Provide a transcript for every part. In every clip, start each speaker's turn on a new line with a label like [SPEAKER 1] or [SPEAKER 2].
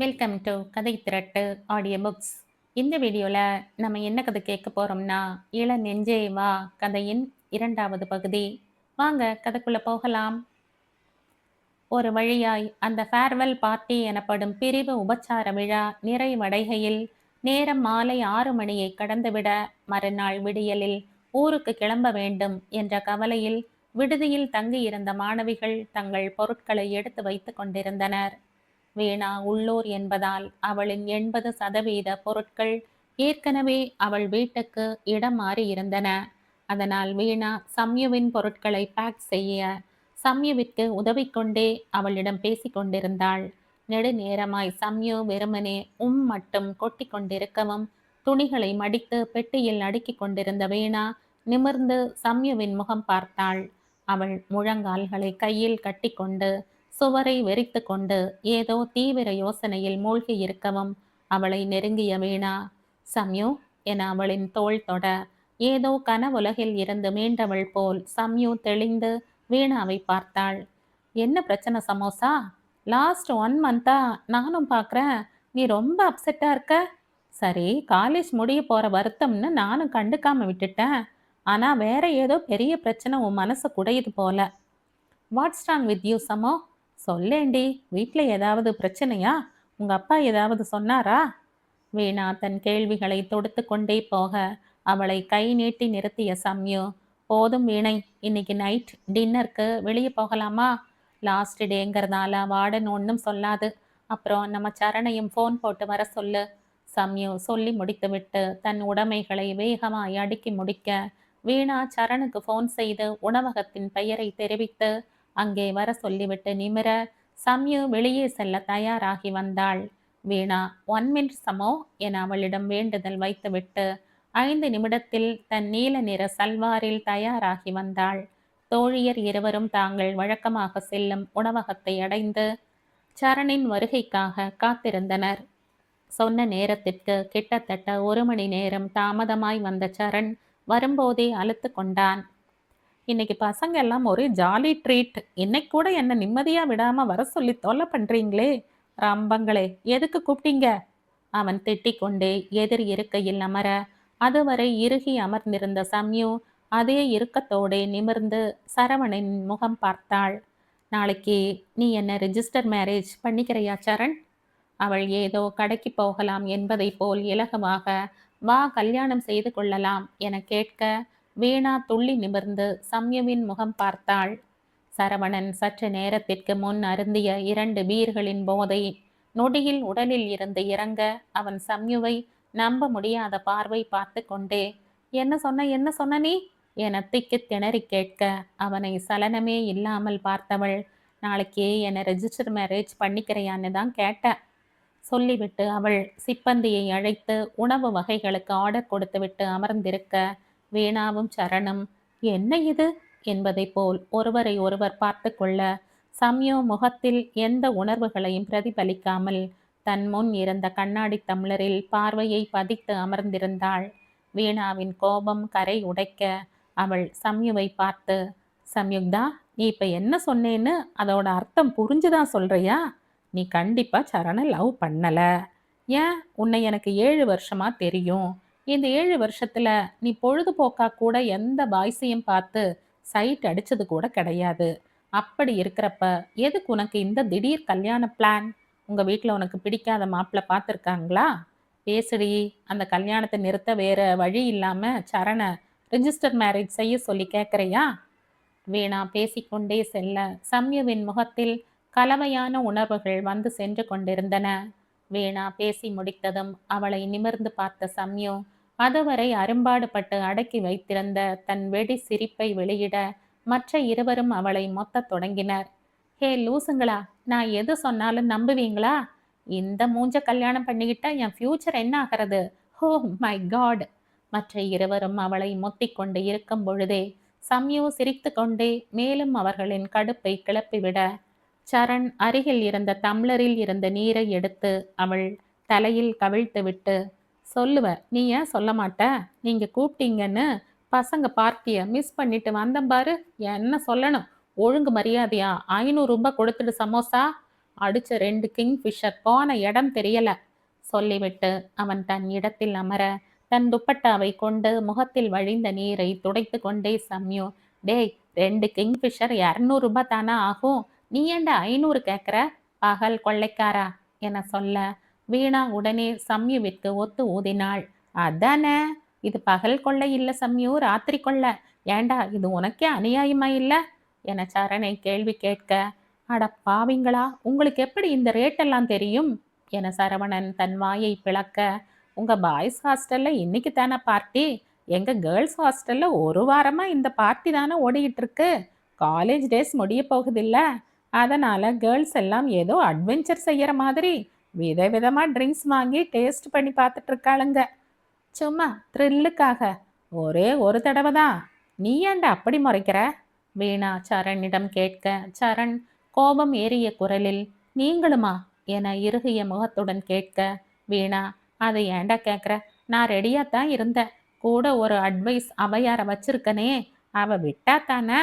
[SPEAKER 1] Welcome to கதை திரட்டு audio books. இந்த வீடியோவில் நம்ம என்ன கதை கேட்க போகிறோம்னா, இள நெஞ்சே வா கதையின் 2வது பகுதி. வாங்க கதைக்குள்ளே போகலாம். ஒரு வழியாய் அந்த ஃபேர்வெல் பார்ட்டி எனப்படும் பிரிவு உபச்சார விழா நிறைவடைகையில் நேரம் மாலை 6 மணியை கடந்துவிட, மறுநாள் விடியலில் ஊருக்கு கிளம்ப வேண்டும் என்ற கவலையில் விடுதியில் தங்கியிருந்த மாணவிகள் தங்கள் பொருட்களை எடுத்து வைத்து கொண்டிருந்தனர். வீணா உள்ளூர் என்பதால் அவளின் 80% பொருட்கள் ஏற்கனவே அவள் வீட்டுக்கு இடம் மாறி இருந்தன. அதனால் வீணா சம்யுவின் பொருட்களை பேக் செய்ய சம்யுவிற்கு உதவி கொண்டே அவளிடம் பேசிக்கொண்டிருந்தாள். நெடுநேரமாய் சம்யு வெறுமனே மட்டும் கொட்டி கொண்டிருக்கவும், துணிகளை மடித்து பெட்டியில் அடுக்கிக் கொண்டிருந்த வீணா நிமிர்ந்து சம்யுவின் முகம் பார்த்தாள். அவள் முழங்கால்களை கையில் கட்டிக்கொண்டு சுவரை வெறித்து கொண்டு ஏதோ தீவிர யோசனையில் மூழ்கி இருக்கவும் அவளை நெருங்கிய வீணா, சம்யு என அவளின் தோள் தொட, ஏதோ கனவுலகில் இருந்து மீண்டவள் போல் சம்யு தெளிந்து வீணாவை பார்த்தாள். என்ன பிரச்சனை சமோசா? லாஸ்ட் 1 மந்தா நானும் பார்க்குறேன், நீ ரொம்ப அப்செட்டா இருக்க. சரி, காலேஜ் முடிய போற வருத்தம்னு நானும் கண்டுக்காம விட்டுட்டேன். ஆனா வேற ஏதோ பெரிய பிரச்சனை உன் மனசை குடையுது போல. What's wrong with you Samo? சொல்லேண்டி, வீட்டில் ஏதாவது பிரச்சனையா? உங்க அப்பா ஏதாவது சொன்னாரா? வீணா தன் கேள்விகளை தொடுத்து கொண்டே போக அவளை கை நீட்டி நிறுத்திய சம்யு, போதும் வீணை, இன்னைக்கு நைட் டின்னருக்கு வெளியே போகலாமா? லாஸ்ட் டேங்கிறதால வார்டன் ஒன்றும் சொல்லாது. அப்புறம் நம்ம சரணையும் ஃபோன் போட்டு வர சொல்லு. சம்யு சொல்லி முடித்துவிட்டு தன் உடைமைகளை வேகமாய் அடுக்கி முடிக்க, வீணா சரணுக்கு ஃபோன் செய்து உணவகத்தின் பெயரை தெரிவித்து அங்கே வர சொல்லிவிட்டு நிமிர, சம்யு வெளியே செல்ல தயாராகி வந்தாள். வீணா 1 மினிட் சமோ என அவளிடம் வேண்டுதல் வைத்துவிட்டு 5 நிமிடத்தில் தன் நீல நிற சல்வாரில் தயாராகி வந்தாள். தோழியர் இருவரும் தாங்கள் வழக்கமாக செல்லும் உணவகத்தை அடைந்து சரணின் வருகைக்காக காத்திருந்தனர். சொன்ன நேரத்திற்கு கிட்டத்தட்ட 1 மணி நேரம் தாமதமாய் வந்த சரண் வரும்போதே அலுத்து கொண்டான். இன்னைக்கு பசங்க எல்லாம் ஒரே ஜாலி ட்ரீட். இன்னைக்கு கூட என்ன நிம்மதியா விடாம வர சொல்லி தொல்லை பண்றீங்களே ரம்பங்களே, எதுக்கு கூப்பிட்டீங்க? அவன் திட்டிக் கொண்டே எதிர் இருக்கையில் அமர, அதுவரை இறுகி அமர்ந்திருந்த சம்யு அதே இறுக்கத்தோடே நிமிர்ந்து சரவணின் முகம் பார்த்தாள். நாளைக்கு நீ என்ன ரிஜிஸ்டர் மேரேஜ் பண்ணிக்கிறையா சரண்? அவள் ஏதோ கடைக்கு போகலாம் என்பதை போல் இலகுவாக, வா கல்யாணம் செய்து கொள்ளலாம் என கேட்க, வீணா துள்ளி நிமிர்ந்து சம்யுவின் முகம் பார்த்தாள். சரவணன் சற்று நேரத்திற்கு முன் அருந்திய 2 பீர்களின் போதை நொடியில் உடலில் இருந்து இறங்க, அவன் சம்யுவை நம்ப முடியாத பார்வை பார்த்து கொண்டே, என்ன சொன்ன நீ என திக்கி திணறி கேட்க, அவனை சலனமே இல்லாமல் பார்த்தவள், நாளைக்கு என்னை ரெஜிஸ்டர் மேரேஜ் பண்ணிக்கிறையான்னு தான் கேட்டேன் சொல்லிவிட்டு அவள் சிப்பந்தியை அழைத்து உணவு வகைகளுக்கு ஆர்டர் கொடுத்துவிட்டு அமர்ந்திருக்க, வீணாவும் சரணும் என்ன இது என்பதை போல் ஒருவரை ஒருவர் பார்த்து கொள்ள, சம்யு முகத்தில் எந்த உணர்வுகளையும் பிரதிபலிக்காமல் தன் முன் இருந்த கண்ணாடி டம்ளரில் பார்வையை பதித்து அமர்ந்திருந்தாள். வீணாவின் கோபம் கரை உடைக்க அவள் சம்யுவை பார்த்து, சம்யுக்தா, நீ இப்ப என்ன சொன்னேன்னு அதோட அர்த்தம் புரிஞ்சுதான் சொல்றியா? நீ கண்டிப்பா சரணை லவ் பண்ணல. ஏன், உன்னை எனக்கு 7 வருஷமா தெரியும். இந்த 7 வருஷத்துல நீ பொழுதுபோக்கா கூட எந்த பாய்ஸையும் பார்த்து சைட் அடிச்சது கூட கிடையாது. அப்படி இருக்கிறப்ப எதுக்கு உனக்கு இந்த திடீர் கல்யாண பிளான்? உங்க வீட்டில் உனக்கு பிடிக்காத மாப்பிள்ளை பார்த்துருக்காங்களா? பேசுடி, அந்த கல்யாணத்தை நிறுத்த வேற வழி இல்லாம சரணை ரிஜிஸ்டர் மேரேஜ் செய்ய சொல்லி கேட்குறியா? வீணா பேசிக்கொண்டே செல்ல சம்யுவின் முகத்தில் கலவையான உணர்வுகள் வந்து சென்று கொண்டிருந்தன. வீணா பேசி முடித்ததும் அவளை நிமிர்ந்து பார்த்த சம்யு அதுவரை அரும்பாடுபட்டு அடக்கி வைத்திருந்த தன் வெடி சிரிப்பை வெளியிட மற்ற இருவரும் அவளை மொத்த தொடங்கினர். ஹே லூசுங்களா, நான் எது சொன்னாலும் நம்புவீங்களா? இந்த மூஞ்ச கல்யாணம் பண்ணிக்கிட்டா என் ஃபியூச்சர் என்ன ஆகிறது? ஹோ மை காட்! மற்ற இருவரும் அவளை மொத்திக் கொண்டு இருக்கும் பொழுதே சம்யு சிரித்து கொண்டே மேலும் அவர்களின் கடுப்பை கிளப்பிவிட, சரண் அருகில் இருந்த டம்ளரில் இருந்த நீரை எடுத்து அவள் தலையில் கவிழ்த்துவிட்டு, சொல்லுவ, நீ ஏன் சொல்ல மாட்ட? நீங்க கூப்பிட்டீங்கன்னு பசங்க பார்ட்டியை மிஸ் பண்ணிட்டு வந்தேன் பாரு, என்ன சொல்லணும்? ஒழுங்கு மரியாதையா 500 ரூபாய் கொடுத்துடு சமோசா. அடிச்ச 2 கிங்ஃபிஷர் போன இடம் தெரியல சொல்லிவிட்டு அவன் தன் இடத்தில் அமர தன் துப்பட்டாவை கொண்டு முகத்தில் வழிந்த நீரை துடைத்து கொண்டே சம்யு, டேய் 2 கிங்ஃபிஷர் 200 ரூபாய் தானா ஆகும், நீ ஏண்டா 500 கேட்குற, பகல் கொள்ளைக்காரா என சொல்ல வீணா உடனே சம்யுவிற்கு ஒத்து ஊதினாள். அதானே, இது பகல் கொள்ளை இல்ல சம்யு, ராத்திரி கொள்ளை. ஏண்டா இது உனக்கே அநியாயமா இல்ல என சரணை கேள்வி கேட்க, அட பாவிங்களா, உங்களுக்கு எப்படி இந்த ரேட்டெல்லாம் தெரியும் என சரவணன் தன் வாயை பிளக்க, உங்க பாய்ஸ் ஹாஸ்டல்ல இன்னைக்கு தானே பார்ட்டி, எங்க கேர்ள்ஸ் ஹாஸ்டல்ல ஒரு வாரமா இந்த பார்ட்டி தானே ஓடிக்கிட்டு இருக்கு, காலேஜ் டேஸ் முடிய போகுதில்ல, அதனால கேர்ள்ஸ் எல்லாம் ஏதோ அட்வென்ச்சர் செய்யற மாதிரி விதவிதமா ட்ரிங்க்ஸ் வாங்கி டேஸ்ட் பண்ணி பார்த்துட்டு இருக்காளுங்க. சும்மா த்ரில்லுக்காக, ஒரே ஒரு தடவை தான், நீ ஏன்டா அப்படி முறைக்கிற வீணா சரணிடம் கேட்க, சரண் கோபம் ஏறிய குரலில், நீங்களுமா என இறுகிய முகத்துடன் கேட்க, வீணா, அதை ஏண்டா கேட்குற, நான் ரெடியாத்தான் இருந்தேன், கூட ஒரு அட்வைஸ் அவையார வச்சிருக்கனே, அவ விட்டா தானே.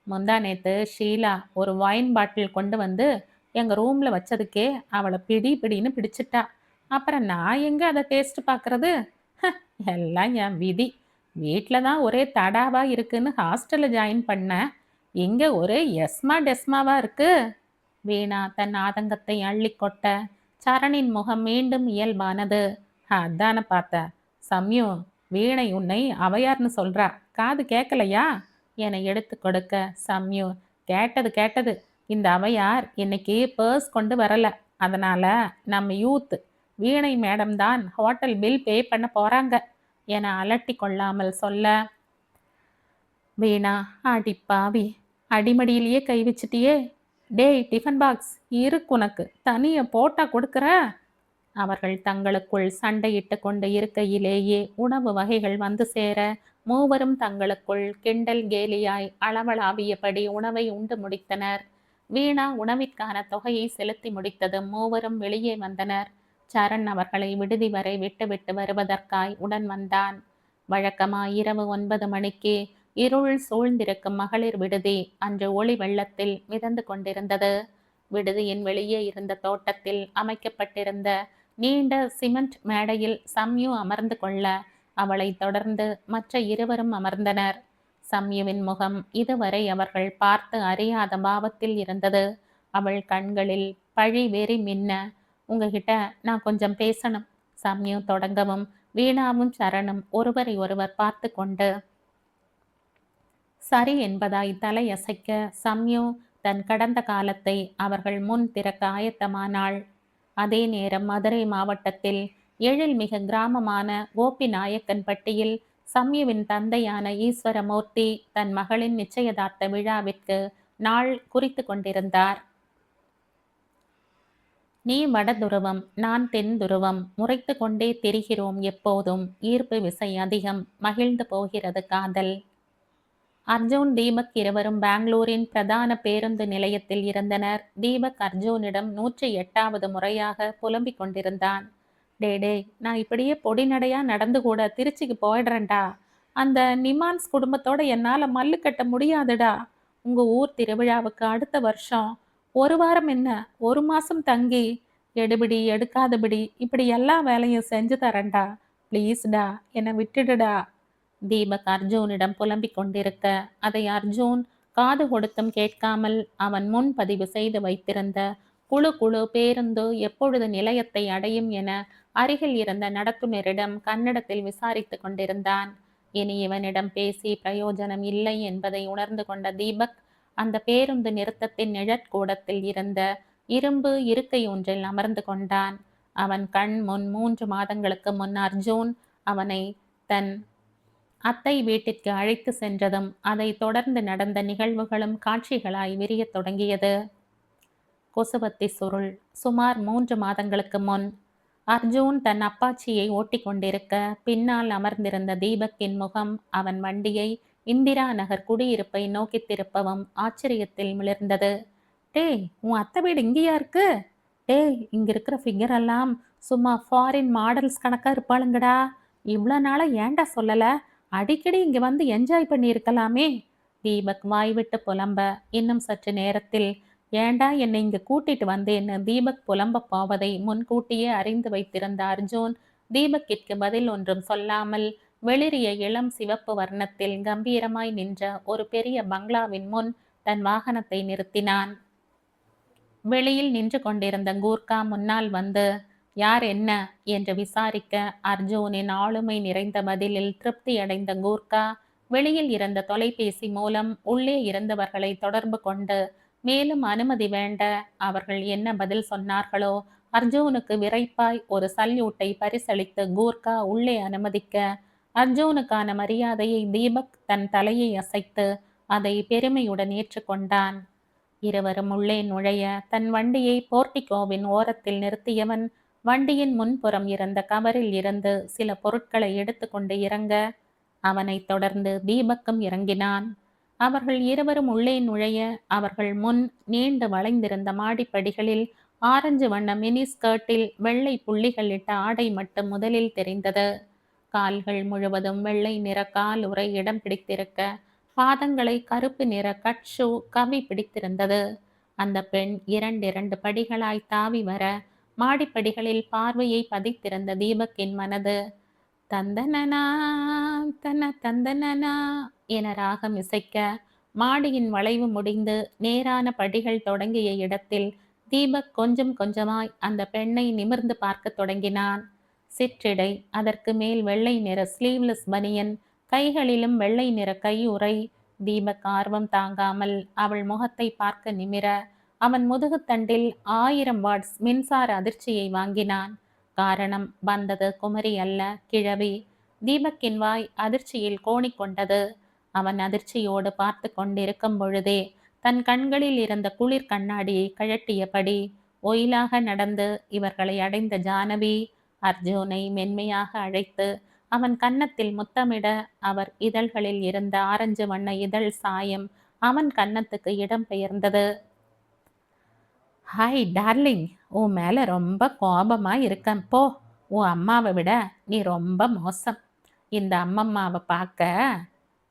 [SPEAKER 1] முந்தா நேத்து ஷீலா ஒரு வைன் பாட்டில் கொண்டு வந்து எங்கள் ரூமில் வச்சதுக்கே அவளை பிடி பிடின்னு பிடிச்சிட்டா. அப்புறம் நான் எங்கே அதை டேஸ்ட் பார்க்கறது, எல்லாம் என் விதி. வீட்டில் தான் ஒரே தடாவாக இருக்குன்னு ஹாஸ்டலில் ஜாயின் பண்ணேன், இங்கே ஒரே எஸ்மா டெஸ்மாவாக இருக்கு. வீணா தன் ஆதங்கத்தை அள்ளி கொட்ட சரணின் முகம் மீண்டும் இயல்பானது. அதான பார்த்த சம்யு, வீணை உன்னை அவையார்னு சொல்றா, காது கேட்கலையா என எடுத்து கொடுக்க, சம்யு, கேட்டது கேட்டது, இந்த அவையார் இன்னைக்கு பர்ஸ் கொண்டு வரல, அதனால நம்ம யூத் வீணை மேடம் தான் ஹோட்டல் பில் பே பண்ண போறாங்க என அலட்டி கொள்ளாமல் சொல்ல, வீணா, அடிப்பாவி, அடிமடியிலேயே கை வச்சிட்டியே, டேய் டிஃபன் பாக்ஸ் இருக்கு உனக்கு, தனிய போட்டா கொடுக்குற. அவர்கள் தங்களுக்குள் சண்டையிட்டு கொண்டு இருக்கையிலேயே உணவு வகைகள் வந்து சேர மூவரும் தங்களுக்குள் கிண்டல் கேலியாய் அளவளாவியபடி உணவை உண்டு முடித்தனர். வீணா உணவிற்கான தொகையை செலுத்தி முடித்ததும் மூவரும் வெளியே வந்தனர். சரண் அவர்களை விடுதி வரை விட்டுவிட்டு வருவதற்காய் உடன் வந்தான். வழக்கமாய் இரவு 9 மணிக்கு இருள் சூழ்ந்திருக்கும் மகளிர் விடுதி அன்று ஒளி வெள்ளத்தில் மிதந்து கொண்டிருந்தது. விடுதியின் வெளியே இருந்த தோட்டத்தில் அமைக்கப்பட்டிருந்த நீண்ட சிமெண்ட் மேடையில் சம்யு அமர்ந்து கொள்ள அவளை தொடர்ந்து மற்ற இருவரும் அமர்ந்தனர். சம்யுவின் முகம் இதுவரை அவர்கள் பார்த்து அறியாத பாவத்தில் இருந்தது. அவள் கண்களில் பழி வெறி மின்ன, உங்ககிட்ட நான் கொஞ்சம் பேசணும் சம்யு தொடங்கவும், வீணாவும் சரணும் ஒருவரை ஒருவர் பார்த்து கொண்டு சரி என்பதாய் தலையசைக்க சம்யு தன் கடந்த காலத்தை அவர்கள் முன் திறக்க ஆயத்தமானாள். அதே நேரம் மதுரை மாவட்டத்தில் எழில்மிகு கிராமமான கோபிநாயக்கன்பட்டியில் சம்யுவின் தந்தையான ஈஸ்வரமூர்த்தி தன் மகளின் நிச்சயதார்த்த விழாவிற்கு நாள் குறித்து கொண்டிருந்தார். நீ வட துருவம், நான் தென் துருவம், முறைத்து கொண்டே திரிகிறோம் எப்போதும், ஈர்ப்பு விசை அதிகம், மகிழ்ந்து போகிறது காதல். அர்ஜுன் தீபக் இருவரும் பெங்களூரின் பிரதான பேருந்து நிலையத்தில் இருந்தனர். தீபக் அர்ஜுனிடம் 108வது முறையாக புலம்பிக் கொண்டிருந்தான். டே, நான் இப்படியே பொடிநடையா நடந்து கூட திருச்சிக்கு போயிடுறேன்டா, அந்த நிமான்ஸ் குடும்பத்தோட என்னால் மல்லு கட்ட முடியாதுடா, உங்க ஊர் திருவிழாவுக்கு அடுத்த வருஷம் ஒரு வாரம் என்ன 1 மாசம் தங்கி எடுபிடி எடுக்காதபடி இப்படி எல்லா வேலையும் செஞ்சு தரேன்டா, ப்ளீஸ்டா என்னை விட்டுடுடா. தீபக் அர்ஜுனிடம் புலம்பிக் கொண்டிருக்க அதை அர்ஜுன் காது கொடுத்தும் கேட்காமல் அவன் முன் பதிவு செய்து வைத்திருந்த குழு குழு பேருந்து எப்பொழுது நிலையத்தை அடையும் என அருகில் இருந்த நடத்துனரிடம் கன்னடத்தில் விசாரித்து கொண்டிருந்தான். இனி இவனிடம் பேசி பிரயோஜனம் இல்லை என்பதை உணர்ந்து கொண்ட தீபக் அந்த பேருந்து நிறுத்தத்தின் நிழற்கூடத்தில் இருந்த இரும்பு இருக்கை ஒன்றில் அமர்ந்து கொண்டான். அவன் கண் முன் 3 மாதங்களுக்கு முன் அர்ஜுன் அவனை தன் அத்தை வீட்டிற்கு அழைத்து சென்றதும் அதை தொடர்ந்து நடந்த நிகழ்வுகளும் காட்சிகளாய் விரியத் தொடங்கியது. கொசுவத்தி சுருள். சுமார் 3 மாதங்களுக்கு முன் அர்ஜுன் தன் அப்பாச்சியை ஓட்டி கொண்டிருக்க பின்னால் அமர்ந்திருந்த தீபக்கின் முகம் அவன் வண்டியை இந்திரா நகர் குடியிருப்பை நோக்கி திருப்பவும் ஆச்சரியத்தில் மிளர்ந்தது. டேய், உன் அத்தை வீடு இங்கேயா இருக்கு? டேய், இங்க இருக்கிற ஃபிகர் எல்லாம் சும்மா ஃபாரின் மாடல்ஸ் கணக்கா இருப்பாளுங்கடா, இவ்வளோ நாளா ஏன்டா சொல்லல, அடிக்கடி இங்க வந்து என்ஜாய் பண்ணி இருக்கலாமே. தீபக் வாய்விட்டு புலம்ப இன்னும் சற்று நேரத்தில் ஏன்டா என்னை இங்க கூட்டிட்டு வந்தேன்னு தீபக் புலம்பப் போவதை முன்கூட்டியே அறிந்து வைத்திருந்த அர்ஜுன் தீபக்கிற்கு பதில் ஒன்றும் சொல்லாமல் வெளிரிய இளம் சிவப்பு வர்ணத்தில் கம்பீரமாய் நின்ற ஒரு பெரிய பங்களாவின் முன் தன் வாகனத்தை நிறுத்தினான். வெளியில் நின்று கொண்டிருந்த கூர்க்கா முன்னால் வந்து யார் என்ன என்று விசாரிக்க அர்ஜுனின் ஆளுமை நிறைந்த பதிலில் திருப்தியடைந்த கூர்க்கா வெளியில் இருந்த தொலைபேசி மூலம் உள்ளே இருந்தவர்களை தொடர்பு கொண்டு மேலும் அனுமதி வேண்ட அவர்கள் என்ன பதில் சொன்னார்களோ அர்ஜுனுக்கு விரைப்பாய் ஒரு சல்யூட்டை பரிசளித்து கூர்க்கா உள்ளே அனுமதிக்க அர்ஜுனுக்கான மரியாதையை தீபக் தன் தலையை அசைத்து அதை பெருமையுடன் ஏற்றுக்கொண்டான். இருவரும் உள்ளே நுழைய தன் வண்டியை போர்டிகோவின் ஓரத்தில் நிறுத்தியவன் வண்டியின் முன்புறம் இருந்த கவரில் இருந்து சில பொருட்களை எடுத்து கொண்டு இறங்க அவனைத் தொடர்ந்து தீபக்கும் இறங்கினான். அவர்கள் இருவரும் உள்ளே நுழைய அவர்கள் முன் நீண்டு வளைந்திருந்த மாடிப்படிகளில் ஆரஞ்சு வண்ண மினி ஸ்கர்ட்டில் வெள்ளை புள்ளிகளிட்ட ஆடை மட்டும் முதலில் தெரிந்தது. கால்கள் முழுவதும் வெள்ளை நிற கால் உறை இடம் பிடித்திருக்க பாதங்களை கருப்பு நிற கட் ஷூ கவி பிடித்திருந்தது. அந்த பெண் இரண்டிரண்டு படிகளாய் தாவி வர மாடிப்படிகளில் பார்வையை பதித்திருந்த தீபக்கின் மனது தந்தனனா தன தந்தனனா என ராகம் இசைக்க மாடியின் வளைவு முடிந்து நேரான படிகள் தொடங்கிய இடத்தில் தீபக் கொஞ்சம் கொஞ்சமாய் அந்த பெண்ணை நிமிர்ந்து பார்க்க தொடங்கினான். சிற்றிடை, அதற்கு மேல் வெள்ளை நிற ஸ்லீவ்லெஸ் பனியன், கைகளிலும் வெள்ளை நிற கையுறை. தீபக் ஆர்வம் தாங்காமல் அவள் முகத்தை பார்க்க நிமிர அவன் முதுகுத்தண்டில் 1000 வாட்ஸ் மின்சார அதிர்ச்சியை வாங்கினான். காரணம், வந்தது குமரி அல்ல, கிழவி. தீபக்கின் வாய் அதிர்ச்சியில் கோணிக்கொண்டது. அவன் அதிர்ச்சியோடு பார்த்து கொண்டிருக்கும் பொழுதே தன் கண்களில் இருந்த குளிர் கண்ணாடியை கழட்டியபடி ஒயிலாக நடந்து இவர்களை அடைந்த ஜானவி அர்ஜுனை மென்மையாக அழைத்து அவன் கன்னத்தில் முத்தமிட அவர் இதழ்களில் இருந்த ஆரஞ்சு வண்ண இதழ் சாயம் அவன் கன்னத்துக்கு இடம் பெயர்ந்தது. ஹாய் டார்லிங், உன் மேலே ரொம்ப கோபமாக இருக்கேன். போ, உன் அம்மாவை விட நீ ரொம்ப மோசம். இந்த அம்மம்மாவை பார்க்க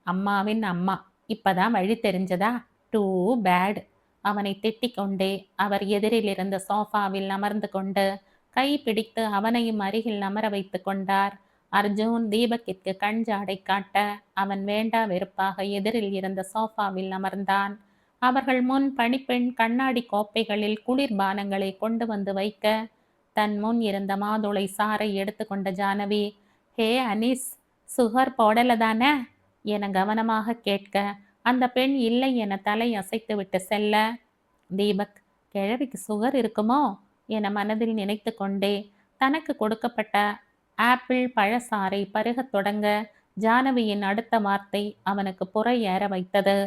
[SPEAKER 1] அம்மாவின் அம்மா இப்பதான் வழி தெரிஞ்சதா? Two bad. அவனை திட்டிக்கொண்டே அவர் எதிரில் இருந்த சோஃபாவில் அமர்ந்து கொண்டு கை பிடித்து அவனையும் அருகில் அமர வைத்து கொண்டார். அர்ஜுன் தீபக்கிற்கு கண் ஜாடை காட்ட அவன் வேண்டா வெறுப்பாக எதிரில் இருந்த சோஃபாவில் அமர்ந்தான். அவர்கள் முன் பணிப்பெண் கண்ணாடி கோப்பைகளில் குளிர்பானங்களை கொண்டு வந்து வைக்க தன் முன் இருந்த மாதுளை சாறை எடுத்துக்கொண்ட ஜானவி, ஹே அனீஸ், சுகர் போடல தானே என கவனமாக கேட்க அந்த பெண் இல்லை என தலை அசைத்து விட்டு செல்ல தீபக், கிழவிக்கு சுகர் இருக்குமோ என மனதில் நினைத்து கொண்டே தனக்கு கொடுக்கப்பட்ட ஆப்பிள் பழசாறை பருகத் தொடங்க ஜானவியின் அடுத்த வார்த்தை அவனுக்கு புறை ஏற வைத்தது.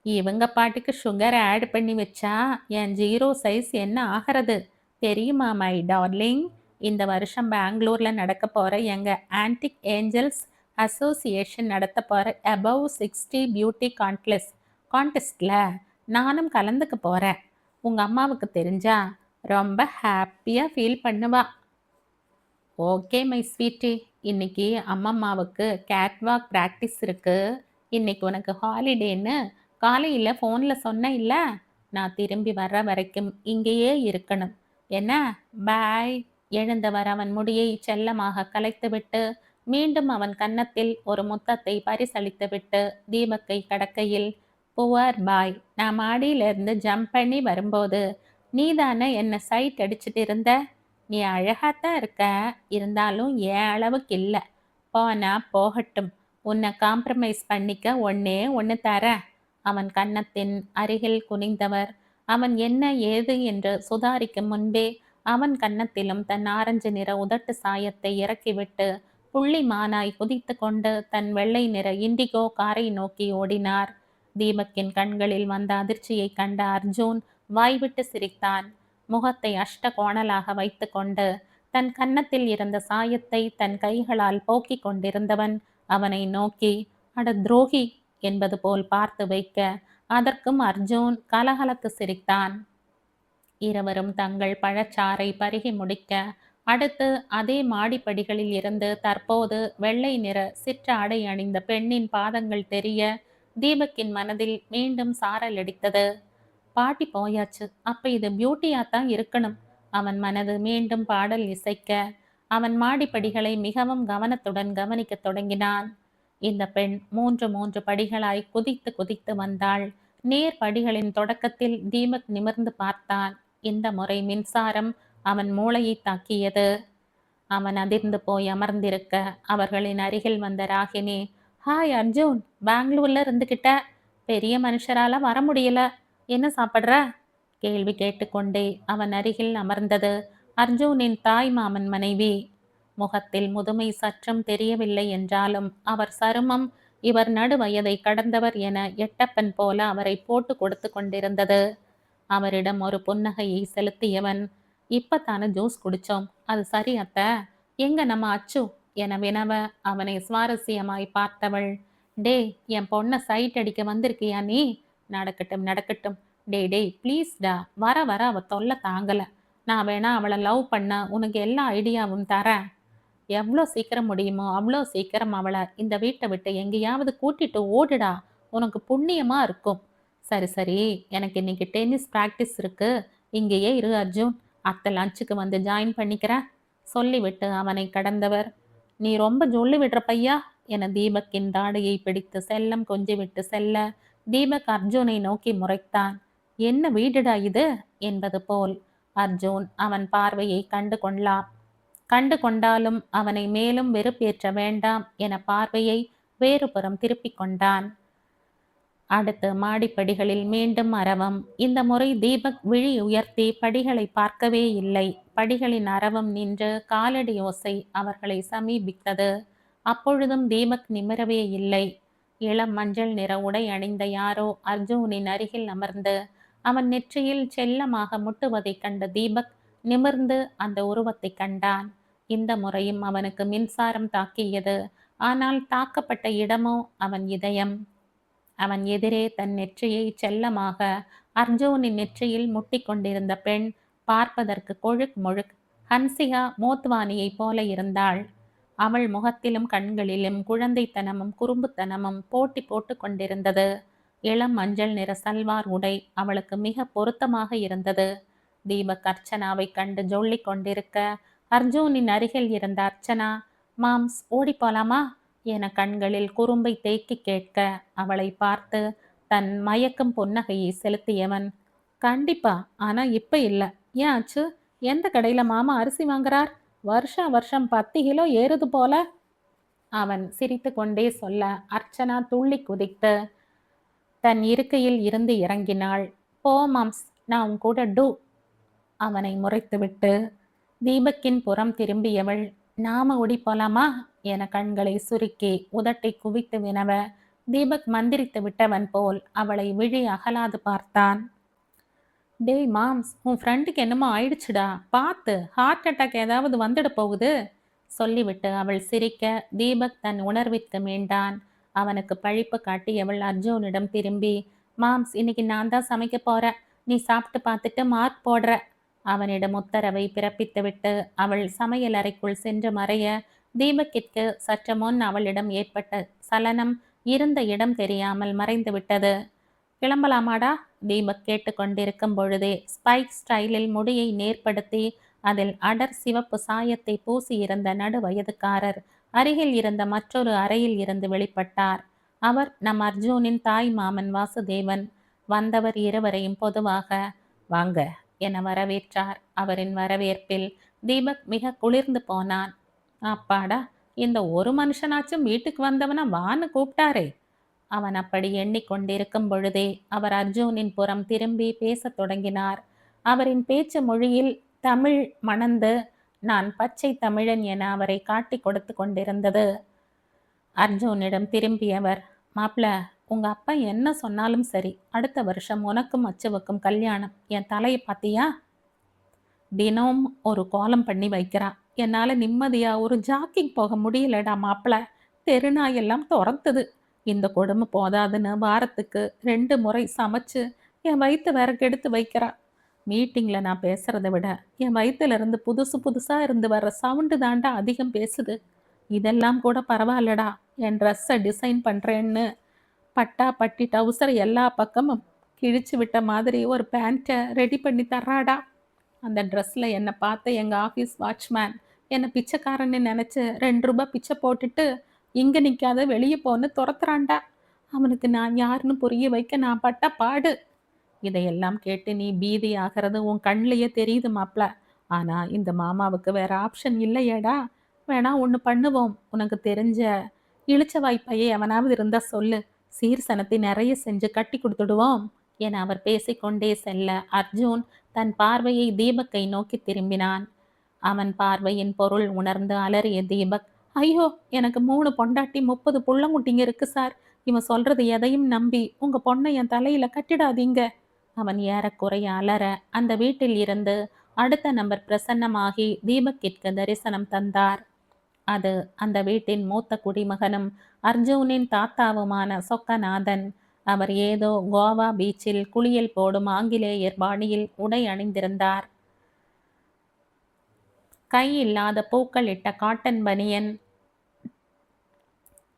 [SPEAKER 1] இவங்க பாட்டுக்கு சுகர் ஆட் பண்ணி வச்சா என் ஜீரோ சைஸ் என்ன ஆகிறது தெரியுமா மை டார்லிங்? இந்த வருஷம் பெங்களூரில் நடக்க போகிற எங்கள் ஆன்டிக் ஏஞ்சல்ஸ் அசோசியேஷன் நடத்த போகிற அபவ் 60 பியூட்டி கான்டெஸ்டில் நானும் கலந்துக்க போகிறேன். உங்கள் அம்மாவுக்கு தெரிஞ்சா ரொம்ப ஹாப்பியாக ஃபீல் பண்ணுவா. ஓகே மை ஸ்வீட்டி, இன்னைக்கு அம்மம்மாவுக்கு கேட்வாக் ப்ராக்டிஸ் இருக்குது. இன்னைக்கு உனக்கு ஹாலிடேன்னு காலையில் ஃபோனில் சொன்ன இல்லை? நான் திரும்பி வர்ற வரைக்கும் இங்கேயே இருக்கணும் என்ன? பாய். எழுந்தவர் அவன் முடியை செல்லமாக கலைத்துவிட்டு மீண்டும் அவன் கன்னத்தில் ஒரு முத்தத்தை பரிசளித்துவிட்டு தீபக்கை கடக்கையில், புவர் பாய், நான் மாடியிலிருந்து ஜம்ப் பண்ணி வரும்போது நீதானே என்னை சைட் அடிச்சுட்டு இருந்த. நீ அழகாத்தான் இருக்க, இருந்தாலும் என் அளவுக்கு இல்லை. போனா போகட்டும், உன்னை காம்ப்ரமைஸ் பண்ணிக்க ஒன்னே ஒன்று தர. அவன் கன்னத்தின் அருகில் குனிந்தவர் அவன் என்ன ஏது என்று சுதாரிக்கும் முன்பே அவன் கன்னத்திலும் தன் ஆரஞ்சு நிற உதட்டு சாயத்தை இறக்கிவிட்டு புள்ளி மானாய் குதித்து கொண்டு தன் வெள்ளை நிற இண்டிகோ காரை நோக்கி ஓடினார். தீபக்கின் கண்களில் வந்த அதிர்ச்சியை கண்ட அர்ஜுன் வாய்விட்டு சிரித்தான். முகத்தை அஷ்ட கோணலாக வைத்து கொண்டு தன் கன்னத்தில் இருந்த சாயத்தை தன் கைகளால் போக்கிக் கொண்டிருந்தவன் அவனை நோக்கி, அட துரோகி என்பது போல் பார்த்து வைக்க அதற்கும் அர்ஜுன் கலகலத்து சிரித்தான். இருவரும் தங்கள் பழச்சாறை பருகி முடிக்க அடுத்து அதே மாடிப்படிகளில் இருந்து தற்போது வெள்ளை நிற சிற்றாடை அணிந்த பெண்ணின் பாதங்கள் தெரிய தீபக்கின் மனதில் மீண்டும் சாரல் அடித்தது. பாட்டி போயாச்சு. அப்ப இது பியூட்டியா தான் இருக்கணும். அவன் மனது மீண்டும் பாடல் இசைக்க, அவன் மாடிப்படிகளை மிகவும் கவனத்துடன் கவனிக்கத் தொடங்கினான். இந்த பெண் 3 படிகளாய் குதித்து குதித்து வந்தாள். நேர் படிகளின் தொடக்கத்தில் தீபக் நிமிர்ந்து பார்த்தான். இந்த முறை மின்சாரம் அவன் மூளையை தாக்கியது. அவன் அதிர்ந்து போய் அமர்ந்திருக்க, அவர்களின் அருகில் வந்த ராகினி, ஹாய் அர்ஜுன், பெங்களூர்ல இருந்துகிட்ட பெரிய மனுஷரால வர முடியல. என்ன சாப்பிட்ற? கேள்வி கேட்டுக்கொண்டே அவன் அருகில் அமர்ந்தது அர்ஜுனின் தாய் மாமன் மனைவி. முகத்தில் முதுமை சற்றும் தெரியவில்லை என்றாலும் அவர் சருமம் இவர் நடுவயதை கடந்தவர் என எட்டப்பன் போல அவரை போட்டு கொடுத்து கொண்டிருந்தது. அவரிடம் ஒரு புன்னகையை செலுத்தியவன், இப்பத்தானே ஜூஸ் குடிச்சோம், அது சரி அத்த, எங்க நம்ம அச்சு என வினவ அவனை சுவாரஸ்யமாய் பார்த்தவள், டே என் பொண்ணை சைட் அடிக்க வந்திருக்கியா நீ? நடக்கட்டும் நடக்கட்டும். டேய் ப்ளீஸ் டா, வர வர அவ தொல்லை தாங்கல. நான் வேணா அவளை லவ் பண்ண உனக்கு எல்லா ஐடியாவும் தரேன். எவ்வளோ சீக்கிரம் முடியுமோ அவ்வளோ சீக்கிரம் அவளை இந்த வீட்டை விட்டு எங்கேயாவது கூட்டிட்டு ஓடுடா, உனக்கு புண்ணியமா இருக்கும். சரி சரி, எனக்கு இன்னைக்கு டென்னிஸ் ப்ராக்டிஸ் இருக்கு, இங்கேயே இரு அர்ஜுன், அத்தை லஞ்சுக்கு வந்து ஜாயின் பண்ணிக்கிறேன் சொல்லிவிட்டு அவனை கடந்தவர், நீ ரொம்ப ஜொல்லி விடுற பையா என தீபக்கின் தாடையை பிடித்து செல்லம் கொஞ்சிவிட்டு செல்ல, தீபக் அர்ஜுனை நோக்கி முறைத்தான். என்ன வீடுடா இது என்பது போல். அர்ஜுன் அவன் பார்வையை கண்டு கொண்டாலும் அவனை மேலும் வெறுப்பேற்ற வேண்டாம் என பார்வையை வேறுபுறம் திருப்பிக் கொண்டான். அடுத்து மாடிப்படிகளில் மீண்டும் அரவம். இந்த முறை தீபக் விழி உயர்த்தி படிகளை பார்க்கவே இல்லை. படிகளின் அரவம் நின்று காலடி ஓசை அவர்களை சமீபித்தது. அப்பொழுதும் தீபக் நிமிரவே இல்லை. இளம் மஞ்சள் நிற உடை அணிந்த யாரோ அர்ஜுனின் அருகில் அமர்ந்து அவன் நெற்றியில் செல்லமாக முட்டுவதைக் கண்ட தீபக் நிமிர்ந்து அந்த உருவத்தை கண்டான். இந்த முறையும் அவனுக்கு மின்சாரம் தாக்கியது. ஆனால் தாக்கப்பட்ட இடமோ அவன் இதயம். அவன் எதிரே தன் நெற்றியை செல்லமாக அர்ஜுனின் நெற்றியில் முட்டிக்கொண்டிருந்த பெண் பார்ப்பதற்கு கொழுக் முழுக் ஹன்சிகா மோத்வானியைப் போல இருந்தாள். அவள் முகத்திலும் கண்களிலும் குழந்தைத்தனமும் குறும்புத்தனமும் போட்டி போட்டு கொண்டிருந்தது. இளம் மஞ்சள் நிற சல்வார் உடை அவளுக்கு மிக பொருத்தமாக இருந்தது. தீபக் அர்ச்சனாவை கண்டு ஜொல்லிக் கொண்டிருக்க, அர்ஜுனின் அருகில் இருந்த அர்ச்சனா, மாம்ஸ் ஓடி போலாமா என கண்களில் குறும்பை தேக்கி கேட்க, அவளை பார்த்து தன் மயக்கும் புன்னகையை செலுத்தியவன், கண்டிப்பா, ஆனா இப்ப இல்ல. ஏன் ஆச்சு? எந்த கடையில மாமா அரிசி வாங்குறார்? வருஷம் 10 கிலோ ஏறுது போல. அவன் சிரித்து கொண்டே சொல்ல, அர்ச்சனா துள்ளி குதித்து தன் இருக்கையில் இருந்து இறங்கினாள். போ மாம்ஸ், நான் உன் கூட டூ அவனை முறைத்துவிட்டு தீபக்கின் புறம் திரும்பியவள், நாம ஓடி போலாமா என கண்களை சுருக்கி உதட்டை குவித்து வினவ, தீபக் மந்திரித்து விட்டவன் போல் அவளை விழி அகலாது பார்த்தான். டேய் மாம்ஸ், உன் ஃப்ரெண்டுக்கு என்னமோ ஆயிடுச்சுடா, பார்த்து, ஹார்ட் அட்டாக் ஏதாவது வந்துட போகுது சொல்லிவிட்டு அவள் சிரிக்க, தீபக் தன் உணர்விற்கு மீண்டான். அவனுக்கு பழிப்பு காட்டியவள் அர்ஜுனிடம் திரும்பி, மாம்ஸ், இன்னைக்கு நான் தான் சமைக்க போறேன், நீ சாப்பிட்டு பார்த்துட்டு மார்க் போடுற அவனிடம் உத்தரவை பிறப்பித்துவிட்டு அவள் சமையல் அறைக்குள் சென்று மறைய, தீபக்கிற்கு சற்று முன் அவளிடம் ஏற்பட்ட சலனம் இருந்த இடம் தெரியாமல் மறைந்து விட்டது. கிளம்பலாமாடா? தீபக் கேட்டுக்கொண்டிருக்கும் பொழுதே ஸ்பைக் ஸ்டைலில் முடியை நேர்படுத்தி அதில் அடர் சிவப்பு சாயத்தை பூசியிருந்த நடுவயதுக்காரர் அருகில் இருந்த மற்றொரு அறையில் இருந்து வெளிப்பட்டார். அவர் நம் அர்ஜுனின் தாய் மாமன் வாசுதேவன். வந்தவர் இருவரையும் பொதுவாக வாங்க என வரவேற்றார். அவரின் வரவேற்பில் தீபக் மிக குளிர்ந்து போனான். அப்பாடா, இந்த ஒரு மனுஷனாச்சும் வீட்டுக்கு வந்தவன வான்னு கூப்பிட்டாரே. அவன் அப்படி எண்ணிக்கொண்டிருக்கும் பொழுதே அவர் அர்ஜுனின் புறம் திரும்பி பேசத் தொடங்கினார். அவரின் பேச்சு மொழியில் தமிழ் மணந்து நான் பச்சை தமிழன் என அவரை காட்டி கொடுத்து கொண்டிருந்தது. அர்ஜுனிடம் திரும்பியவர், மாப்ள, உங்க அப்பா என்ன சொன்னாலும் சரி, அடுத்த வருஷம் உனக்கும் அச்சுவுக்கும் கல்யாணம். என் தலையை பார்த்தியா? தினம் ஒரு கோலம் பண்ணி வைக்கிறா. என்னால நிம்மதியா ஒரு ஜாக்கிங் போக முடியலடா மாப்பிள. தெருநாயெல்லாம் துரத்துது. இந்த கொடுமை போதாதுன்னு வாரத்துக்கு 2 முறை சமைச்சு என் வயிற்று வேற கெடுத்து வைக்கிறா. மீட்டிங்ல நான் பேசுறத விட என் வயிற்றுல இருந்து புதுசா இருந்து வர்ற சவுண்டு தாண்டா அதிகம் பேசுது. இதெல்லாம் கூட பரவாயில்லடா, என் ட்ரெஸ்ஸை டிசைன் பண்றேன்னு பட்டா பட்டி டவுசர் எல்லா பக்கமும் கிழிச்சு விட்ட மாதிரி ஒரு பேண்ட்டை ரெடி பண்ணி தர்றாடா. அந்த ட்ரெஸ்ல என்னை பார்த்த எங்கள் ஆஃபீஸ் வாட்ச்மேன் என்னை பிச்சைக்காரன்னு நினச்சி ₹2 பிச்சை போட்டுட்டு இங்கே நிற்காத வெளியே போன்னு துரத்துறான்டா. அவனுக்கு நான் யாருன்னு புரிய வைக்க நான் பட்ட பாடு. இதையெல்லாம் கேட்டு நீ பீதி ஆகிறது உன் கண்ணிலேயே தெரியுது மாப்ள. ஆனா இந்த மாமாவுக்கு வேற ஆப்ஷன் இல்லையேடா. வேணா ஒன்று பண்ணுவோம். உனக்கு தெரிஞ்ச இளிச்ச வாய்ப்பையே எவனாவது இருந்தா சொல்லு. சீர்சனத்தை நிறைய செஞ்சு கட்டி கொடுத்துடுவோம் என அவர் பேசிக்கொண்டே செல்ல அர்ஜுன் தன் பார்வையை தீபக்கை நோக்கி திரும்பினான். அவன் பார்வையின் பொருள் உணர்ந்து அலறிய தீபக், ஐயோ எனக்கு 3 பொண்டாட்டி 30 புள்ளங்குட்டிங்க இருக்கு சார். இவன் சொல்றது எதையும் நம்பி உங்க பொண்ணை என் தலையில கட்டிடாதீங்க. அவன் ஏறக்குறைய அலற அந்த வீட்டில் இருந்து அடுத்த நபர் பிரசன்னமாகி தீபக்கிற்கு தரிசனம் தந்தார். அது அந்த வீட்டின் மூத்த குடிமகனும் அர்ஜுனின் தாத்தாவுமான சொக்கநாதன். அவர் ஏதோ கோவா பீச்சில் குளியல் போடும் ஆங்கிலேயர் பாணியில் உடை அணிந்திருந்தார். கை இல்லாத பூக்கள் இட்ட காட்டன் பனியன்,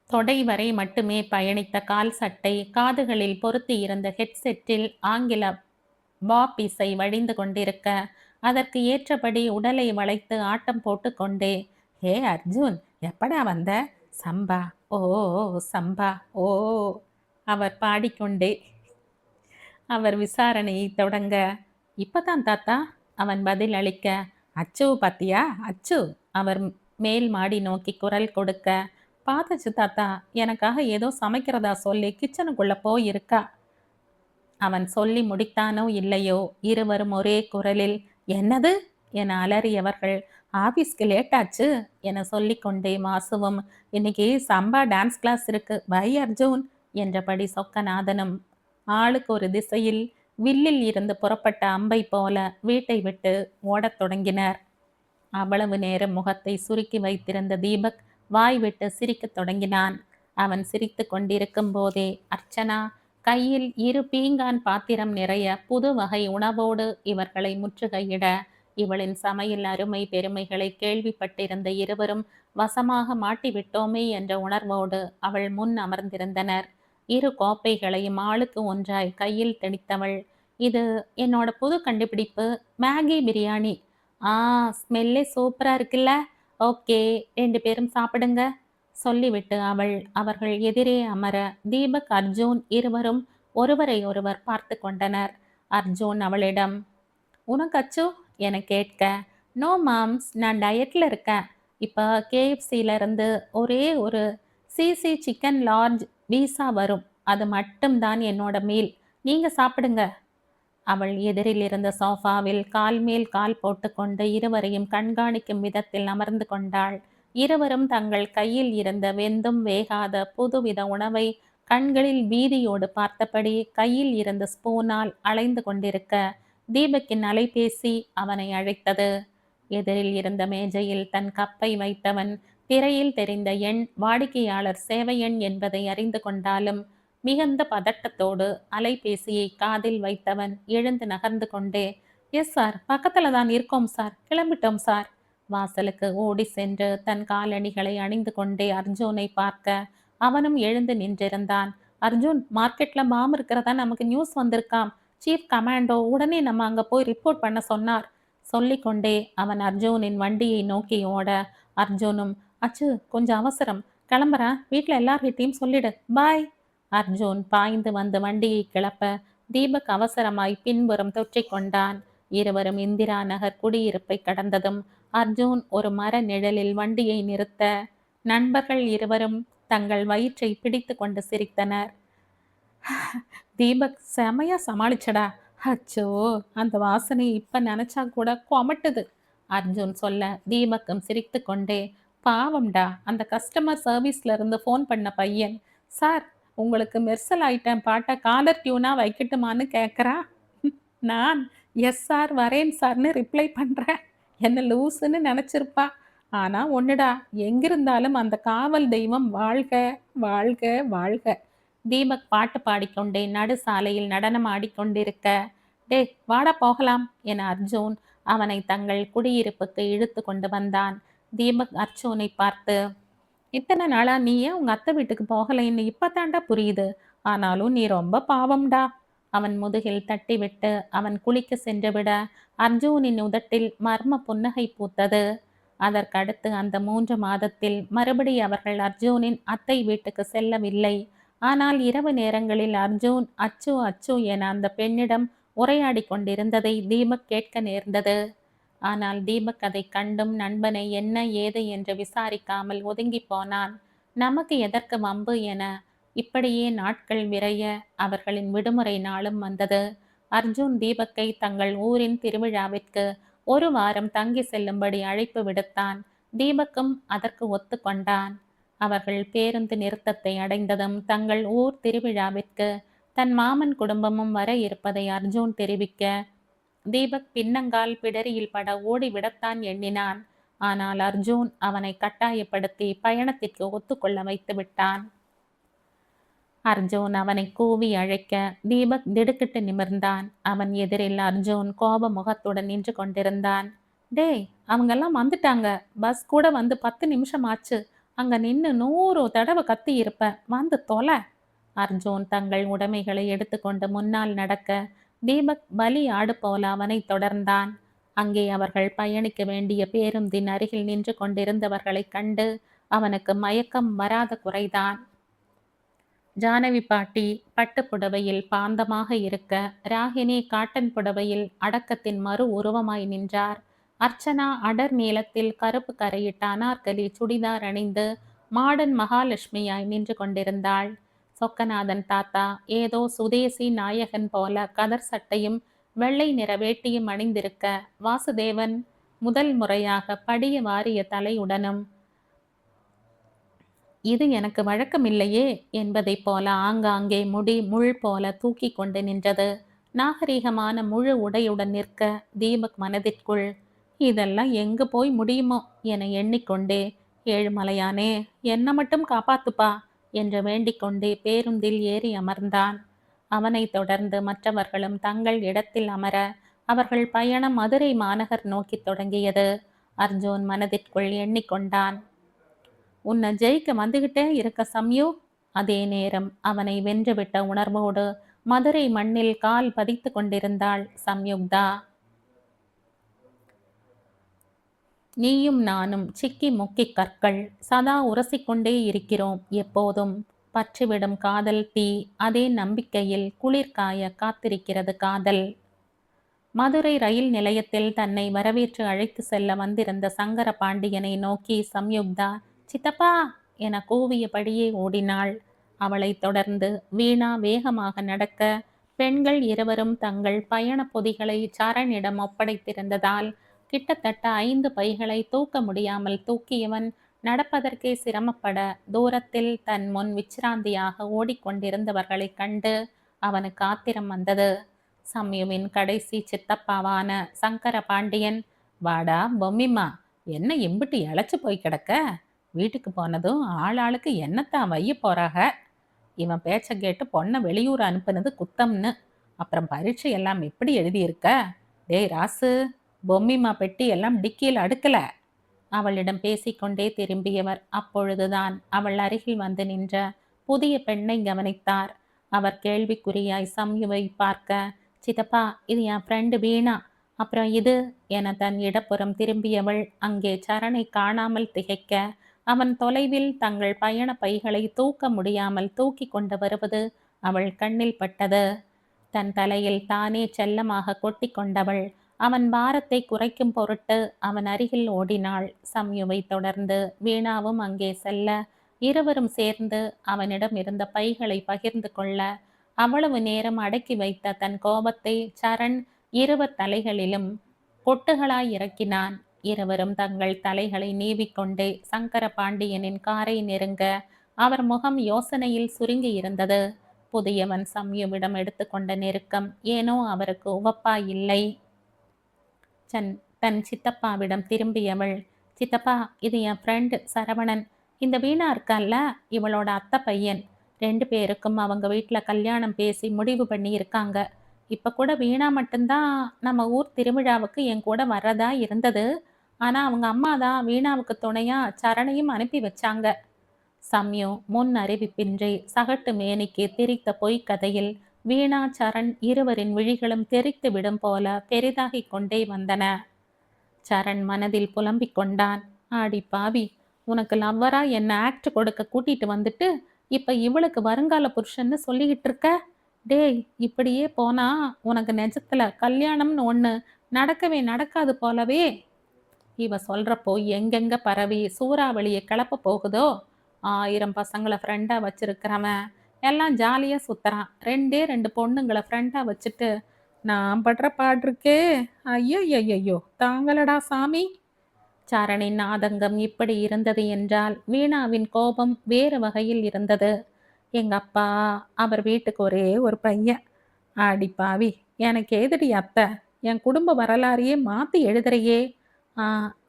[SPEAKER 1] தொடை வரை மட்டுமே பயணித்த கால் சட்டை, காதுகளில் பொருத்தி இருந்த ஹெட்செட்டில் ஆங்கில பாப் இசை வழிந்து கொண்டிருக்க அதற்கு ஏற்றபடி உடலை வளைத்து ஆட்டம் போட்டு கொண்டே, ஹே அர்ஜுன், எப்படா வந்த? சம்பா ஓ சம்பா ஓ அவர் பாடிக்கொண்டே அவர் விசாரணையை தொடங்க, இப்பதான் தாத்தா அவன் பதில் அளிக்க, அச்சு பாத்தியா அச்சு அவர் மேல் மாடி நோக்கி குரல் கொடுக்க, பார்த்துச்சு தாத்தா, எனக்காக ஏதோ சமைக்கிறதா சொல்லி கிச்சனுக்குள்ள போயிருக்கா. அவன் சொல்லி முடித்தானோ இல்லையோ இருவரும் ஒரே குரலில், என்னது என அலறியவர்கள், ஆபீஸ்க்கு லேட்டாச்சு என சொல்லிக்கொண்டே வாசுவும், இன்னைக்கு சம்பா டான்ஸ் கிளாஸ் இருக்கு, பை அர்ஜுன் என்றபடி சொக்கநாதனும் ஆளுக்கு ஒரு திசையில் வில்லில் இருந்து புறப்பட்ட அம்பை போல வீட்டை விட்டு ஓடத் தொடங்கினர். அவ்வளவு நேரம் முகத்தை சுருக்கி வைத்திருந்த தீபக் வாய் விட்டு சிரிக்கத் தொடங்கினான். அவன் சிரித்து கொண்டிருக்கும் போதே அர்ச்சனா கையில் 2 பீங்கான் பாத்திரம் நிறைய புது வகை உணவோடு இவர்களை முற்றுகையிட, இவளின் சமையல் அருமை பெருமைகளை கேள்விப்பட்டிருந்த இருவரும் வசமாக மாட்டிவிட்டோமே என்ற உணர்வோடு அவள் முன் அமர்ந்திருந்தனர். 2 கோப்பைகளையும் ஆளுக்கு ஒன்றாய் கையில் திணித்தவள், இது என்னோட புது கண்டுபிடிப்பு, மேகி பிரியாணி. ஆ, ஸ்மெல்லே சூப்பரா இருக்குல்ல. ஓகே, 2 பேரும் சாப்பிடுங்க சொல்லிவிட்டு அவர்கள் எதிரே அமர தீபக் அர்ஜுன் இருவரும் ஒருவரை ஒருவர் பார்த்து கொண்டனர். அர்ஜுன் அவளிடம், உனக்கு அச்சு என கேட்க, நோ மாம்ஸ், நான் டயட்ல இருக்கேன். இப்போ கேஎஃப்சியில இருந்து ஒரே ஒரு சிசி சிக்கன் லார்ஜ் பீஸா வரும், அது மட்டும்தான் என்னோட மீல், நீங்க சாப்பிடுங்க. அவள் எதிரில் இருந்த சோஃபாவில் கால் மேல் கால் போட்டுக்கொண்டு இருவரையும் கண்காணிக்கும் விதத்தில் அமர்ந்து கொண்டாள். இருவரும் தங்கள் கையில் இருந்த வெந்தும் வேகாத புதுவித உணவை கண்களில் பீதியோடு பார்த்தபடி கையில் இருந்த ஸ்பூனால் அலைந்து கொண்டிருக்க தீபக்கின் அலைபேசி அவனை அழைத்தது. எதிரில் இருந்த மேஜையில் தன் கப்பை வைத்தவன் திரையில் தெரிந்த எண் வாடிக்கையாளர் சேவை எண் என்பதை அறிந்து கொண்டாலும் மிகுந்த பதட்டத்தோடு அலைபேசியை காதில் வைத்தவன் எழுந்து நகர்ந்து கொண்டே, எஸ் சார், பக்கத்துல தான் இருக்கோம் சார், கிளம்பிட்டோம் சார். வாசலுக்கு ஓடி சென்று தன் காலணிகளை அணிந்து கொண்டே அர்ஜுனை பார்க்க அவனும் எழுந்து நின்றிருந்தான். அர்ஜுன், மார்க்கெட்ல பாம் இருக்கிறதா நமக்கு நியூஸ் வந்திருக்காம். சீஃப் கமாண்டோ உடனே நம்ம அங்க போய் ரிப்போர்ட் பண்ண சொன்னார். சொல்லிக்கொண்டே அவன் அர்ஜுனின் வண்டியை நோக்கி ஓட, அர்ஜுனும், அச்சு கொஞ்சம் அவசரம், கிளம்புறேன், வீட்டில் எல்லார்கிட்டையும் சொல்லிடு, பாய். அர்ஜுன் பாய்ந்து வந்து வண்டியை கிளப்ப தீபக் அவசரமாய் பின்புறம் தொற்றிக் கொண்டான். இருவரும் இந்திரா நகர் குடியிருப்பை கடந்ததும் அர்ஜுன் ஒரு மர நிழலில் வண்டியை நிறுத்த நண்பர்கள் இருவரும் தங்கள் வயிற்றை பிடித்து கொண்டு சிரித்தனர். தீபக் செமையா சமாளிச்சடா. அச்சோ, அந்த வாசனை இப்ப நினைச்சா கூட கொமட்டுது அர்ஜுன் சொல்ல தீபக்கும் சிரித்து கொண்டே, பாவம்டா அந்த கஸ்டமர் சர்வீஸ்ல இருந்து ஃபோன் பண்ண பையன், சார் உங்களுக்கு மெர்சல் ஐட்டம் பாட்டை காலர் டியூனா வைக்கட்டுமான்னு கேட்குறா. நான் எஸ் சார் வரேன் சார்னு ரிப்ளை பண்ணுறேன். என்ன லூசுன்னு நினச்சிருப்பா. ஆனால் ஒன்றுடா, எங்கிருந்தாலும் அந்த காவல் தெய்வம் வாழ்க வாழ்க வாழ்க. தீபக் பாட்டு பாடிக்கொண்டே நடு சாலையில் நடனம் ஆடிக்கொண்டிருக்க, டே வாடா போகலாம் என அர்ஜுன் அவனை தங்கள் குடியிருப்புக்கு இழுத்து கொண்டு வந்தான். தீபக் அர்ஜுனை பார்த்து, இத்தனை நாளா நீ ஏன் உங்க அத்தை வீட்டுக்கு போகலைன்னு இப்பதாண்டா புரியுது. ஆனாலும் நீ ரொம்ப பாவம்டா. அவன் முதுகில் தட்டிவிட்டு அவன் குளிக்க சென்றுவிட அர்ஜுனின் உதட்டில் மர்ம புன்னகை பூத்தது. அதற்கடுத்து அந்த 3 மாதத்தில் மறுபடி அவர்கள் அர்ஜுனின் அத்தை வீட்டுக்கு செல்லவில்லை. ஆனால் இரவு நேரங்களில் அர்ஜுன் அச்சு அச்சு என அந்த பெண்ணிடம் உரையாடி கொண்டிருந்ததை தீபக் கேட்க நேர்ந்தது. ஆனால் தீபக் அதை கண்டும் நண்பனை என்ன ஏது என்று விசாரிக்காமல் ஒதுங்கி போனான். நமக்கு எதற்கு வம்பு என இப்படியே நாட்கள் விரைய அவர்களின் விடுமுறை நாளும் வந்தது. அர்ஜுன் தீபக்கை தங்கள் ஊரின் திருவிழாவிற்கு 1 வாரம் தங்கி செல்லும்படி அழைப்பு விடுத்தான். தீபக்கும் அதற்கு ஒத்துக்கொண்டான். அவர்கள் பேருந்து நிறுத்தத்தை அடைந்ததும் தங்கள் ஊர் திருவிழாவிற்கு தன் மாமன் குடும்பமும் வர இருப்பதை அர்ஜுன் தெரிவிக்க தீபக் பின்னங்கால் பிடரியில் பட ஓடிவிடத்தான் எண்ணினான். ஆனால் அர்ஜுன் அவனை கட்டாயப்படுத்தி பயணத்திற்கு ஒத்துக்கொள்ள வைத்து விட்டான். அர்ஜுன் அவனை கூவி அழைக்க தீபக் திடுக்கிட்டு நிமிர்ந்தான். அவன் எதிரில் அர்ஜுன் கோப முகத்துடன் நின்று கொண்டிருந்தான். டேய், அவங்கெல்லாம் வந்துட்டாங்க. பஸ் கூட வந்து 10 நிமிஷம் ஆச்சு. அங்க நின்னு 100 தடவை கத்தி இருப்ப. வந்து தொலை. அர்ஜுன் தங்கள் உடைமைகளை எடுத்துக்கொண்டு முன்னால் நடக்க தீபக் பலி ஆடு போல அவனை தொடர்ந்தான். அங்கே அவர்கள் பயணிக்க வேண்டிய பேருந்தின் அருகில் நின்று கொண்டிருந்தவர்களைக் கண்டு அவனுக்கு மயக்கம் வராத குறைதான். ஜானவி பாட்டி பட்டு புடவையில் பாந்தமாக இருக்க, ராகினி காட்டன் புடவையில் அடக்கத்தின் மறு உருவமாய் நின்றார். அர்ச்சனா அடர் நீளத்தில் கருப்பு கரையிட்ட அனார்கலி சுடிதார் அணிந்து மாடன் மகாலட்சுமியாய் நின்று கொண்டிருந்தாள். சொக்கநாதன் தாத்தா ஏதோ சுதேசி நாயகன் போல கதர் சட்டையும் வெள்ளை நிற வேட்டியும் அணிந்திருக்க, வாசுதேவன் முதல் முறையாக படிய வாரிய தலையுடனும் இது எனக்கு வழக்கமில்லையே என்பதைப் போல ஆங்காங்கே முடி முள் போல தூக்கி கொண்டு நின்றது. நாகரீகமான முழு உடையுடன் நிற்க தீபக் மனதிற்குள் இதெல்லாம் எங்கு போய் முடியுமோ என எண்ணிக்கொண்டே ஏழுமலையானே என்ன மட்டும் காப்பாத்துப்பா என்று வேண்டிக்கொண்டே பேருந்தில் ஏறி அமர்ந்தான். அவனை தொடர்ந்து மற்றவர்களும் தங்கள் இடத்தில் அமர அவர்கள் பயணம் மதுரை மாநகர் நோக்கி தொடங்கியது. அர்ஜுன் மனதிற்குள் எண்ணிக்கொண்டான், உன்னை ஜெயிக்க வந்துகிட்டே இருக்க சம்யு. அதே நேரம் அவனை வென்றுவிட்ட உணர்வோடு மதுரை மண்ணில் கால் பதித்து கொண்டிருந்தாள் சம்யுக்தா. நீயும் நானும் சிக்கி முக்கி கற்கள், சதா உரசிக்கொண்டே இருக்கிறோம். எப்போதும் பற்றிவிடும் காதல் தீ, அதே நம்பிக்கையில் குளிர்காய காத்திருக்கிறது காதல். மதுரை ரயில் நிலையத்தில் தன்னை வரவேற்று அழைத்து செல்ல வந்திருந்த சங்கர பாண்டியனை நோக்கி சம்யுக்தா சித்தப்பா என கூவியபடியே ஓடினாள். அவளைத் தொடர்ந்து வீணா வேகமாக நடக்க பெண்கள் இருவரும் தங்கள் பயண பொதிகளை சரணிடம் ஒப்படைத்திருந்ததால் கிட்டத்தட்ட 5 பைகளை தூக்க முடியாமல் தூக்கியவன் நடப்பதற்கே சிரமப்பட தூரத்தில் தன் முன் விச்சிராந்தியாக ஓடிக்கொண்டிருந்தவர்களைக் கண்டு அவனுக்கு ஆத்திரம் வந்தது. சம்யுவின் கடைசி சித்தப்பாவான சங்கர பாண்டியன், வாடா பொம்மிம்மா, என்ன இம்பிட்டு இழைச்சு போய் கிடக்க? வீட்டுக்கு போனதும் ஆளாளுக்கு என்னத்தான் வைய போறாக. இவன் பேச்ச கேட்டு பொண்ணை வெளியூர் அனுப்புனது குத்தம்னு. அப்புறம் பரீட்சை எல்லாம் எப்படி எழுதியிருக்க? டேய் ராசு, பொம்மிம்மா பெட்டி எல்லாம் டிக்கியில் அடுக்கல. அவளிடம் பேசிக்கொண்டே திரும்பியவர் அப்பொழுதுதான் அவள் அருகில் வந்து நின்ற புதிய பெண்ணை கவனித்தார். அவர் கேள்விக்குறியாய் சம்யுவை பார்க்க, சித்தப்பா இது என் ஃப்ரெண்டு வீணா. அப்புறம் இது என தன் இடப்புறம் திரும்பியவள் அங்கே சரணை காணாமல் திகைக்க, அவன் தொலைவில் தங்கள் பயண பைகளை தூக்க முடியாமல் தூக்கி கொண்டு வருவது அவள் கண்ணில் பட்டது. தன் தலையில் தானே செல்லமாக கொட்டி கொண்டவள் அவன் பாரத்தை குறைக்கும் பொருட்டு அவன் அருகில் ஓடினாள். சம்யுவை தொடர்ந்து வீணாவும் அங்கே செல்ல இருவரும் சேர்ந்து அவனிடம் இருந்த பைகளை பகிர்ந்து கொள்ள அவ்வளவு நேரம் அடக்கி வைத்த தன் கோபத்தை சரண் இருவர் தலைகளிலும் கொட்டுகளாய் இறக்கினான். இருவரும் தங்கள் தலைகளை நீவிக்கொண்டே சங்கர பாண்டியனின் காரை நெருங்க அவர் முகம் யோசனையில் சுருங்கி இருந்தது. புதியவன் சம்யுவிடம் எடுத்துக்கொண்ட நெருக்கம் ஏனோ அவருக்கு உவப்பாய் இல்லை. தன் சித்தப்பாவிடம் திரும்பியவள், சித்தப்பா இது என் ஃப்ரெண்டு சரவணன். இந்த வீணா இருக்கால்ல, இவளோட அத்தை பையன். 2 பேருக்கும் அவங்க வீட்டில் கல்யாணம் பேசி முடிவு பண்ணி இருக்காங்க. இப்போ கூட வீணா மட்டும்தான் நம்ம ஊர் திருவிழாவுக்கு என் கூட வர்றதா இருந்தது. ஆனால் அவங்க அம்மா தான் வீணாவுக்கு துணையாக சரணையும் அனுப்பி வச்சாங்க. சம்யு முன் அறிவிப்பின்றி சகட்டு மேனிக்கு திரித்த பொய்க்கதையில் வீணா, சரண் இருவரின் விழிகளும் தெரித்து விடும் போல பெரிதாகிக் கொண்டே வந்தன. சரண் மனதில் புலம்பிக் கொண்டான். ஆடி பாவி, உனக்கு லவ்வரா என்ன ஆக்ட் கொடுக்க கூட்டிட்டு வந்துட்டு இப்ப இவளுக்கு வருங்கால புருஷன்னு சொல்லிக்கிட்டு இருக்க. டேய், இப்படியே போனா உனக்கு நிஜத்துல கல்யாணம்னு ஒண்ணு நடக்கவே நடக்காது போலவே. இவ சொல்றப்போ எங்கெங்க பரவி சூறாவளியை கிளப்ப போகுதோ. 1000 பசங்களை ஃப்ரெண்டா வச்சிருக்கிறவன் எல்லாம் ஜாலியா சுத்துறான். 2 பொண்ணுங்களை ஃப்ரெண்டா வச்சுட்டு நான் படுற பாடிருக்கே. ஐயோ தாங்களடா சாமி. சரணின் ஆதங்கம் இப்படி இருந்தது என்றால் வீணாவின் கோபம் வேறு வகையில் இருந்தது. எங்க அப்பா, அவர் வீட்டுக்கு ஒரே ஒரு பையன். ஆடி பாவி, எனக்கு ஏதடி அத்தை, என் குடும்ப வரலாறையே மாத்தி எழுதுறையே.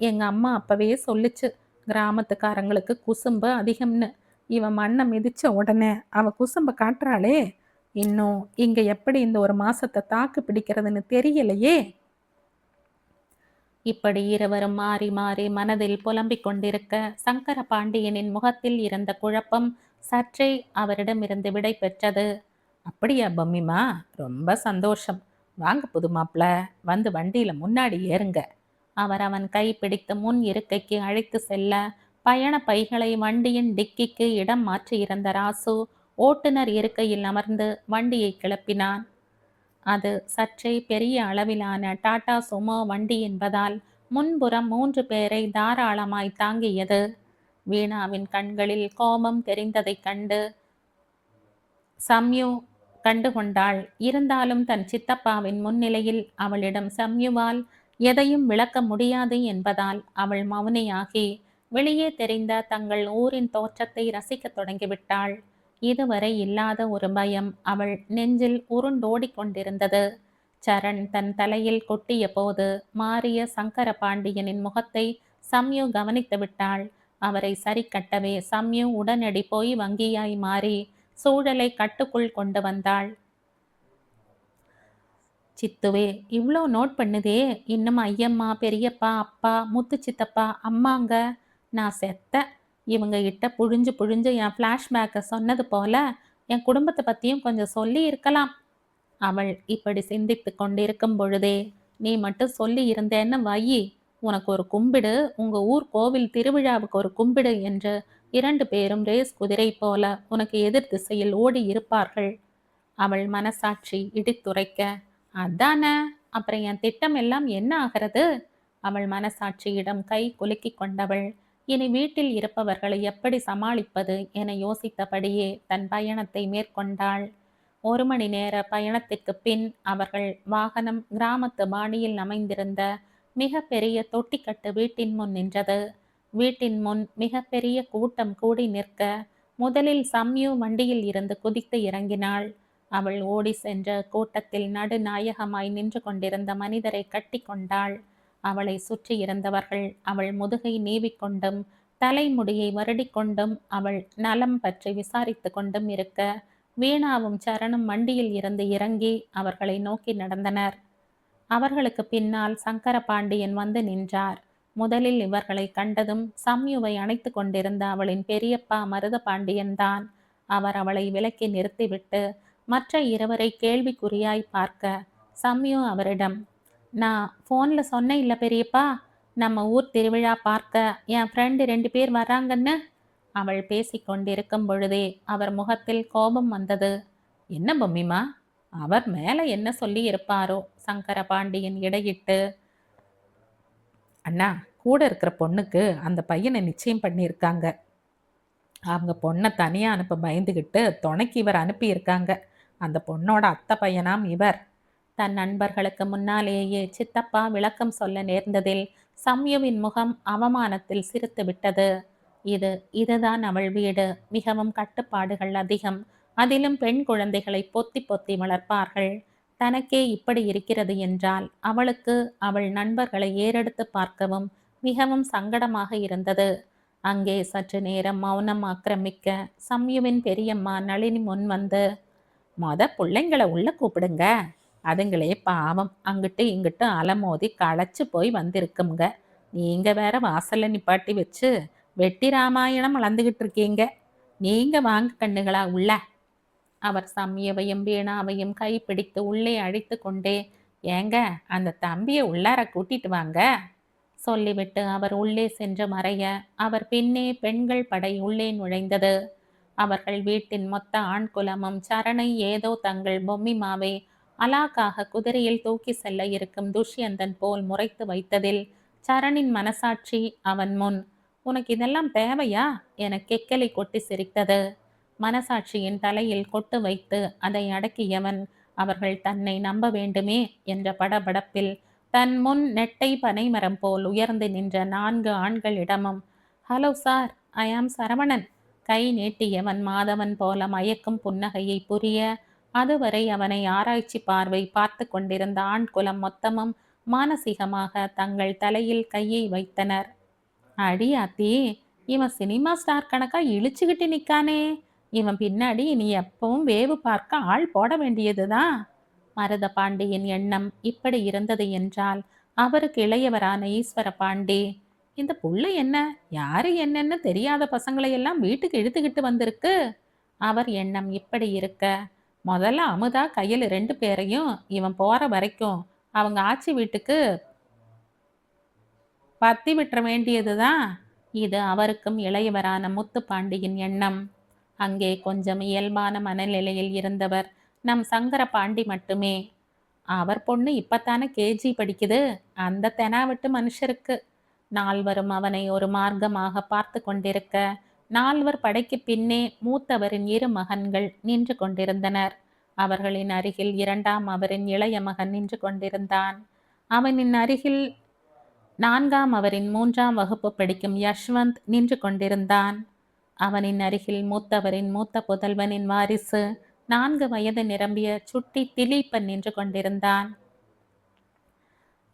[SPEAKER 1] எங்க அம்மா அப்பவே சொல்லுச்சு, கிராமத்துக்காரங்களுக்கு குசும்பு அதிகம்னு. இவன் மண்ணை மிதிச்ச உடனே அவ குசும்ப காட்டுறாளே. இன்னும் இங்க எப்படி இந்த ஒரு மாசத்தை தாக்கு பிடிக்கிறதுன்னு தெரியலையே. இப்படி இருவரும் மாறி மாறி மனதில் புலம்பிக் கொண்டிருக்க சங்கர பாண்டியனின் முகத்தில் இருந்த குழப்பம் சற்றே அவரிடமிருந்து விடை பெற்றது. அப்படியா பொம்மிமா, ரொம்ப சந்தோஷம். வாங்க புது மாப்பிள, வந்து வண்டியில முன்னாடி ஏறுங்க. அவர் அவன் கை பிடித்து முன் இருக்கைக்கு அழைத்து செல்ல பயண பைகளை வண்டியின் டிக்கிக்கு இடம் மாற்றியிருந்த ராசு ஓட்டுநர் இருக்கையில் அமர்ந்து வண்டியை கிளப்பினான். அது சற்றே பெரிய அளவிலான டாடா சுமோ வண்டி என்பதால் முன்புறம் 3 பேரை தாராளமாய் தாங்கியது. வீணாவின் கண்களில் கோபம் தெரிந்ததைக் கண்டு சம்யு கண்டுகொண்டாள். இருந்தாலும் தன் சித்தப்பாவின் முன்னிலையில் அவளிடம் சம்யுவால் எதையும் விளக்க முடியாது என்பதால் அவள் மௌனியாகி வெளியே தெரிந்த தங்கள் ஊரின் தோற்றத்தை ரசிக்கத் தொடங்கிவிட்டாள். இதுவரை இல்லாத ஒரு பயம் அவள் நெஞ்சில் உருண்டோடிக் கொண்டிருந்தது. சரண் தன் தலையில் கொட்டிய போது மாறிய சங்கர பாண்டியனின் முகத்தை சம்யு கவனித்து விட்டாள். அவரை சரி கட்டவே சம்யு உடனடி போய் வங்கியாய் மாறி சூழலை கட்டுக்குள் கொண்டு வந்தாள். சித்துவே, இவ்வளோ நோட் பண்ணுதே, இன்னும் ஐயம்மா, பெரியப்பா, அப்பா, முத்து சித்தப்பா, அம்மாங்க. நான் செத்த. இவங்க கிட்ட புழிஞ்சு புழிஞ்சு என் ஃப்ளாஷ்பேக்கை சொன்னது போல என் குடும்பத்தை பற்றியும் கொஞ்சம் சொல்லி இருக்கலாம். அவள் இப்படி சிந்தித்து கொண்டிருக்கும் பொழுதே, நீ மட்டும் சொல்லி இருந்தேன்னு வையி, உனக்கு ஒரு கும்பிடு, உங்க ஊர் கோவில் திருவிழாவுக்கு ஒரு கும்பிடு என்று 2 பேரும் ரேஸ் குதிரை போல உனக்கு எதிர் திசையில் ஓடி இருப்பார்கள். அவள் மனசாட்சி இடித்துரைக்க, அதானே, அப்புறம் என் திட்டம் எல்லாம் என்ன ஆகிறது? அவள் மனசாட்சியிடம் கை குலுக்கி கொண்டவள் இனி வீட்டில் இருப்பவர்களை எப்படி சமாளிப்பது என யோசித்தபடியே தன் பயணத்தை மேற்கொண்டாள். 1 மணி நேர பயணத்திற்கு பின் அவர்கள் வாகனம் கிராமத்து பாணியில் அமைந்திருந்த மிக பெரிய தொட்டிக்கட்டு வீட்டின் முன் நின்றது. வீட்டின் முன் மிக பெரிய கூட்டம் கூடி நிற்க முதலில் சம்யு வண்டியில் இருந்து குதித்து இறங்கினாள். அவள் ஓடி சென்ற கூட்டத்தில் நடுநாயகமாய் நின்று கொண்டிருந்த மனிதரை கட்டி கொண்டாள். அவளை சுற்றி இருந்தவர்கள் அவள் முதுகை நீவிக்கொண்டும் தலைமுடியை வருடிக்கொண்டும் அவள் நலம் பற்றி விசாரித்து கொண்டும் இருக்க வீணாவும் சரணும் வண்டியில் இருந்து இறங்கி அவர்களை நோக்கி நடந்தனர். அவர்களுக்கு பின்னால் சங்கர பாண்டியன் வந்து நின்றார். முதலில் இவர்களை கண்டதும் சம்யுவை அணைத்து கொண்டிருந்த அவளின் பெரியப்பா மருத பாண்டியன்தான். அவர் அவளை விலக்கி நிறுத்திவிட்டு மற்ற இருவரை கேள்விக்குறியாய் பார்க்க சம்யு அவரிடம், நான் ஃபோனில் சொன்னேன் இல்லை பெரியப்பா, நம்ம ஊர் திருவிழா பார்க்க என் ஃப்ரெண்டு 2 பேர் வராங்கன்னு. அவள் பேசிக்கொண்டிருக்கும் பொழுதே அவர் முகத்தில் கோபம் வந்தது. என்ன பொம்மிமா, அவர் மேலே என்ன சொல்லி இருப்பாரோ? சங்கர பாண்டியன் இடையிட்டு, அண்ணா, கூட இருக்கிற பொண்ணுக்கு அந்த பையனை நிச்சயம் பண்ணியிருக்காங்க. அவங்க பொண்ணை தனியாக அனுப்ப பயந்துக்கிட்டு துணைக்கு இவர் அனுப்பியிருக்காங்க. அந்த பொண்ணோட அத்தை பையனாம் இவர். தன் நண்பர்களுக்கு முன்னாலேயே சித்தப்பா விளக்கம் சொல்ல நேர்ந்ததில் சம்யுவின் முகம் அவமானத்தில் சிரித்து விட்டது. இதுதான் அவள் வீடு. மிகவும் கட்டுப்பாடுகள் அதிகம். அதிலும் பெண் குழந்தைகளை பொத்தி பொத்தி வளர்ப்பார்கள். தனக்கே இப்படி இருக்கிறது என்றால் அவளுக்கு அவள் நண்பர்களை ஏறெடுத்து பார்க்கவும் மிகவும் சங்கடமாக இருந்தது. அங்கே சற்று நேரம் மௌனம் ஆக்கிரமிக்க சம்யுவின் பெரியம்மா நளினி முன் வந்து, பிள்ளைங்களை உள்ள கூப்பிடுங்க, அதுங்களே பாவம் அங்கிட்டு இங்கிட்டு அலமோதி களைச்சு போய் வந்திருக்குங்க. நீங்க வேற வாசல்ல நிப்பாட்டி வச்சு வெட்டி ராமாயணம் வளர்ந்துகிட்டு இருக்கீங்க. நீங்க வாங்க கண்ணுகளா உள்ள. அவர் சம்யவையும் வீணாவையும் கைப்பிடித்து உள்ளே அழைத்து கொண்டே, ஏங்க அந்த தம்பியை உள்ளார கூட்டிட்டு வாங்க சொல்லிவிட்டு அவர் உள்ளே சென்று மறைய, அவர் பின்னே பெண்கள் படை உள்ளே நுழைந்தது. அவர்கள் வீட்டின் மொத்த ஆண் குலமும் சரணை ஏதோ தங்கள் பொம்மிமாவை அலாக்காக குதிரையில் தூக்கி செல்ல இருக்கும் துஷ்யந்தன் போல் முறைத்து வைத்ததில் சரணின் மனசாட்சி அவன் முன், உனக்கு இதெல்லாம் தேவையா என கெக்கலை கொட்டி சிரித்தது. மனசாட்சியின் தலையில் கொட்டு வைத்து அதை அடக்கியவன், அவர்கள் தன்னை நம்ப வேண்டுமே என்ற படபடப்பில் தன் முன் நெட்டை பனைமரம் போல் உயர்ந்து நின்ற 4 ஆண்களிடமும், ஹலோ சார், ஐ ஆம் சரவணன் கை நீட்டியவன் மாதவன் போல மயக்கும் புன்னகையை புரிய, அதுவரை அவனை ஆராய்ச்சி பார்வை பார்த்து கொண்டிருந்த ஆண் குலம் மொத்தமும் மானசீகமாக தங்கள் தலையில் கையை வைத்தனர். அடியாத்தி, இவன் சினிமா ஸ்டார் கணக்கா இழிச்சுக்கிட்டு நிக்கானே, இவன் பின்னாடி நீ எப்பவும் வேவு பார்க்க ஆள் போட வேண்டியதுதான். மருத பாண்டியின் எண்ணம் இப்படி இருந்தது என்றால் அவருக்கு இளையவரான ஈஸ்வர பாண்டி, இந்த புள்ள என்ன யாரு என்னன்னு தெரியாத பசங்களை எல்லாம் வீட்டுக்கு இழுத்துக்கிட்டு வந்திருக்கு. அவர் எண்ணம் இப்படி இருக்க, முதல்ல அமுதா கையில் 2 பேரையும் இவன் போற வரைக்கும் அவங்க ஆச்சி வீட்டுக்கு பத்தி விட்டுற வேண்டியதுதான். இது அவருக்கும் இளையவரான முத்துப்பாண்டியின் எண்ணம். அங்கே கொஞ்சம் இயல்பான மனநிலையில் இருந்தவர் நம் சங்கர பாண்டி மட்டுமே. அவர் பொண்ணு இப்பத்தானே கேஜி படிக்குது, அந்த தெனாவட்டு மனுஷருக்கு. நால்வரும் அவனை ஒரு மார்க்கமாக பார்த்து கொண்டிருக்க, 4 படைக்கு பின்னே மூத்தவரின் 2 மகன்கள் நின்று கொண்டிருந்தனர். அவர்களின் அருகில் 2ஆம் அவரின் இளைய மகன் நின்று கொண்டிருந்தான். அவனின் அருகில் 4ஆம் அவரின் 3ஆம் வகுப்பு படிக்கும் யஷ்வந்த் நின்று கொண்டிருந்தான். அவனின் அருகில் மூத்தவரின் மூத்த புதல்வனின் வாரிசு 4 வயது நிரம்பிய சுட்டி திலீப்பன் நின்று கொண்டிருந்தான்.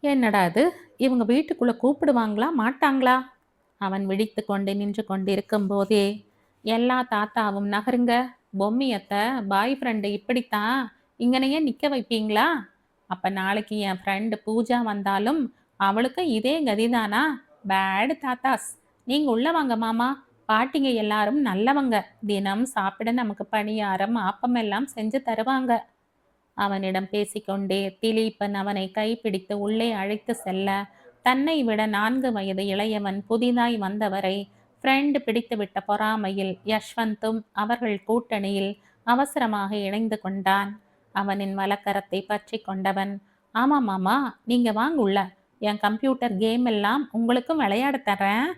[SPEAKER 1] என்னடா அது, இவங்க வீட்டுக்குள்ள கூப்பிடுவாங்களா மாட்டாங்களா? அவன் விழித்து கொண்டு நின்று கொண்டிருக்கும் போதே, எல்லா தாத்தாவும் நகருங்க, பொம்மியத்த பாய் ஃப்ரெண்டு இப்படித்தான் இங்கனையே நிக்க வைப்பீங்களா? அப்ப நாளைக்கு என் ஃப்ரெண்டு பூஜா வந்தாலும் அவளுக்கு இதே கதிதானா? பேடு தாத்தாஸ், நீங்க உள்ள வாங்க மாமா, பாட்டிங்க எல்லாரும் நல்லவங்க, தினம் சாப்பிட நமக்கு பணியாரம் ஆப்பம் எல்லாம் செஞ்சு தருவாங்க. அவனிடம் பேசிக்கொண்டே திலீப்பன் அவனை கைப்பிடித்து உள்ளே அழைத்து செல்ல, தன்னை விட 4 வயது இளையவன் புதிதாய் வந்தவரை ஃப்ரெண்ட் பிடித்துவிட்ட பொறாமையில் யஷ்வந்தும் அவர்கள் கூட்டணியில் அவசரமாக இணைந்து கொண்டான். அவனின் வலக்கரத்தை பற்றி கொண்டவன், ஆமா மாமா, நீங்க வாங்க உள்ள, என் கம்ப்யூட்டர் கேம் எல்லாம் உங்களுக்கும் விளையாட தர்றேன்.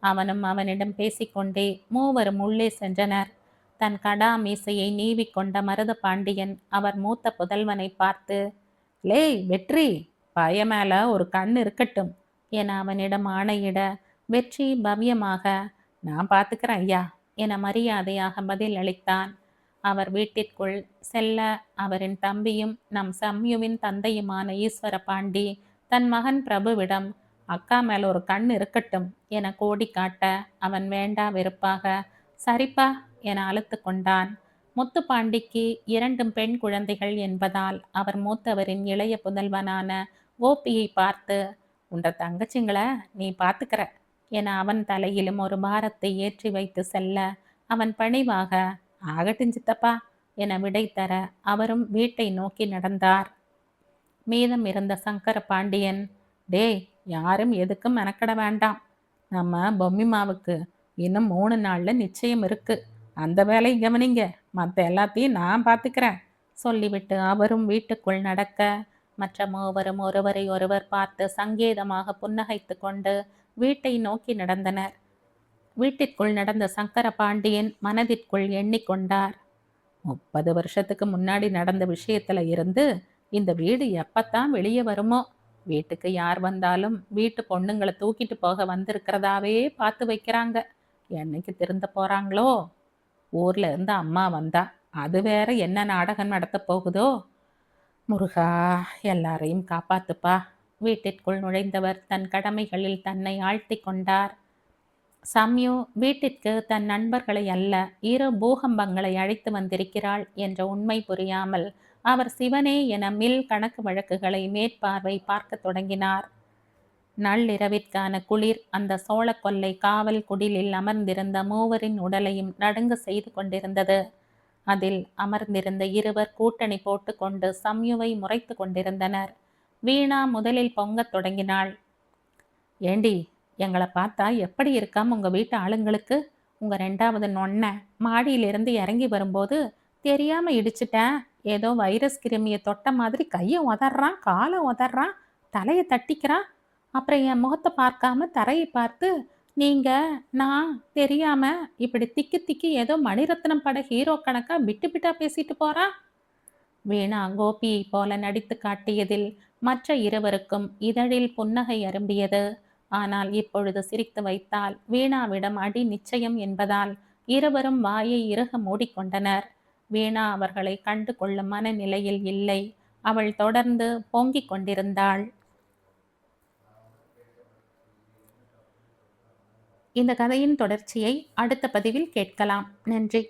[SPEAKER 1] அவனும் அவனிடம் பேசிக்கொண்டே மூவரும் உள்ளே சென்றனர். தன் கடா மீசையை நீவிக்கொண்ட மருத பாண்டியன் அவர் மூத்த புதல்வனை பார்த்து, லேய் வெற்றி, பய மேல ஒரு கண் இருக்கட்டும் என அவனிடம் ஆணையிட, வெற்றி பவ்யமாக, நான் பார்த்துக்கிறேன் ஐயா என மரியாதையாக பதில் அளித்தான். அவர் வீட்டிற்குள் செல்ல, அவரின் தம்பியும் நம் சம்யுவின் தந்தையுமான ஈஸ்வர பாண்டி தன் மகன் பிரபுவிடம், அக்கா மேல ஒரு கண் இருக்கட்டும் என கோடி காட்ட, அவன் வேண்டா வெறுப்பாக, சரிப்பா என அழுத்து கொண்டான். முத்துப்பாண்டிக்கு 2 பெண் குழந்தைகள் என்பதால் அவர் மூத்தவரின் இளைய புதல்வனான ஓபியை பார்த்து, உன்ற தங்கச்சிங்களை நீ பார்த்துக்கிற என அவன் தலையிலும் ஒரு பாரத்தை ஏற்றி வைத்து செல்ல, அவன் பணிவாக, ஆகட்டும் சித்தப்பா என விடை தர அவரும் வீட்டை நோக்கி நடந்தார். மீதம் இருந்த சங்கர பாண்டியன், டேய், யாரும் எதுக்கும் மெனக்கட வேண்டாம், நம்ம பொம்மிமாவுக்கு இன்னும் 3 நாள்ல நிச்சயம் இருக்கு, அந்த வேலையை கவனிங்க, மற்ற எல்லாத்தையும் நான் பார்த்துக்கிறேன் சொல்லிவிட்டு அவரும் வீட்டுக்குள் நடக்க, மற்ற மூவரும் ஒருவரை ஒருவர் பார்த்து சங்கேதமாக புன்னகைத்து கொண்டு வீட்டை நோக்கி நடந்தனர். வீட்டிற்குள் நடந்த சங்கர பாண்டியன் மனதிற்குள் எண்ணிக்கொண்டார், 30 வருஷத்துக்கு முன்னாடி நடந்த விஷயத்துல இருந்து இந்த வீடு எப்பத்தான் வெளியே வருமோ? வீட்டுக்கு யார் வந்தாலும் வீட்டு பொண்ணுங்களை தூக்கிட்டு போக வந்திருக்கிறதாவே பார்த்து வைக்கிறாங்க. என்னைக்கு திருந்த போறாங்களோ? ஊர்ல இருந்து அம்மா வந்தா, அது வேற என்ன நாடகம் நடத்த போகுதோ? முருகா, எல்லாரையும் காப்பாத்துப்பா. வீட்டிற்குள் நுழைந்தவர் தன் கடமைகளில் தன்னை ஆழ்த்தி கொண்டார். சம்யு வீட்டிற்கு தன் நண்பர்களை அல்ல, 2 பூகம்பங்களை அழைத்து வந்திருக்கிறாள் என்ற உண்மை புரியாமல் அவர் சிவனே என மில் கணக்கு வழக்குகளை மேற்பார்வை பார்க்க தொடங்கினார். நள்ளிரவிற்கான குளிர் அந்த சோழ கொல்லை காவல் குடிலில் அமர்ந்திருந்த மூவரின் உடலையும் நடுங்க செய்து கொண்டிருந்தது. அதில் அமர்ந்திருந்த இருவர் கூட்டணி போட்டுக்கொண்டு சம்யுவை முறைத்து கொண்டிருந்தனர். வீணா முதலில் பொங்கத் தொடங்கினாள். ஏண்டி, எங்களை பார்த்தா எப்படி இருக்காம உங்க வீட்டு ஆளுங்களுக்கு? உங்க ரெண்டாவது நொண்ண மாடியிலிருந்து இறங்கி வரும்போது தெரியாம இடிச்சிட்டேன். ஏதோ வைரஸ் கிருமியை தொட்ட மாதிரி கையை உதறான், காலை உதறான், தலையை தட்டிக்கிறான். அப்புறம் என் முகத்தை பார்க்காம தரையை பார்த்து நீங்க நான் தெரியாம இப்படி திக்கி திக்கி ஏதோ மணிரத்னம் பட ஹீரோ கணக்கா பிட்டு பிட்டா பேசிட்டு போறா. வீணா கோபியை போல நடித்து காட்டியதில் மற்ற இருவருக்கும் இதழில் புன்னகை அரும்பியது. ஆனால் இப்பொழுது சிரித்து வைத்தால் வீணாவிடம் அடி நிச்சயம் என்பதால் இருவரும் வாயை இறுக மூடிக்கொண்டனர். வீணா அவர்களை கண்டு கொள்ளும் மனநிலையில் இல்லை. அவள் தொடர்ந்து பொங்கிக் கொண்டிருந்தாள். இந்த கதையின் தொடர்ச்சியை அடுத்த பதிவில் கேட்கலாம். நன்றி.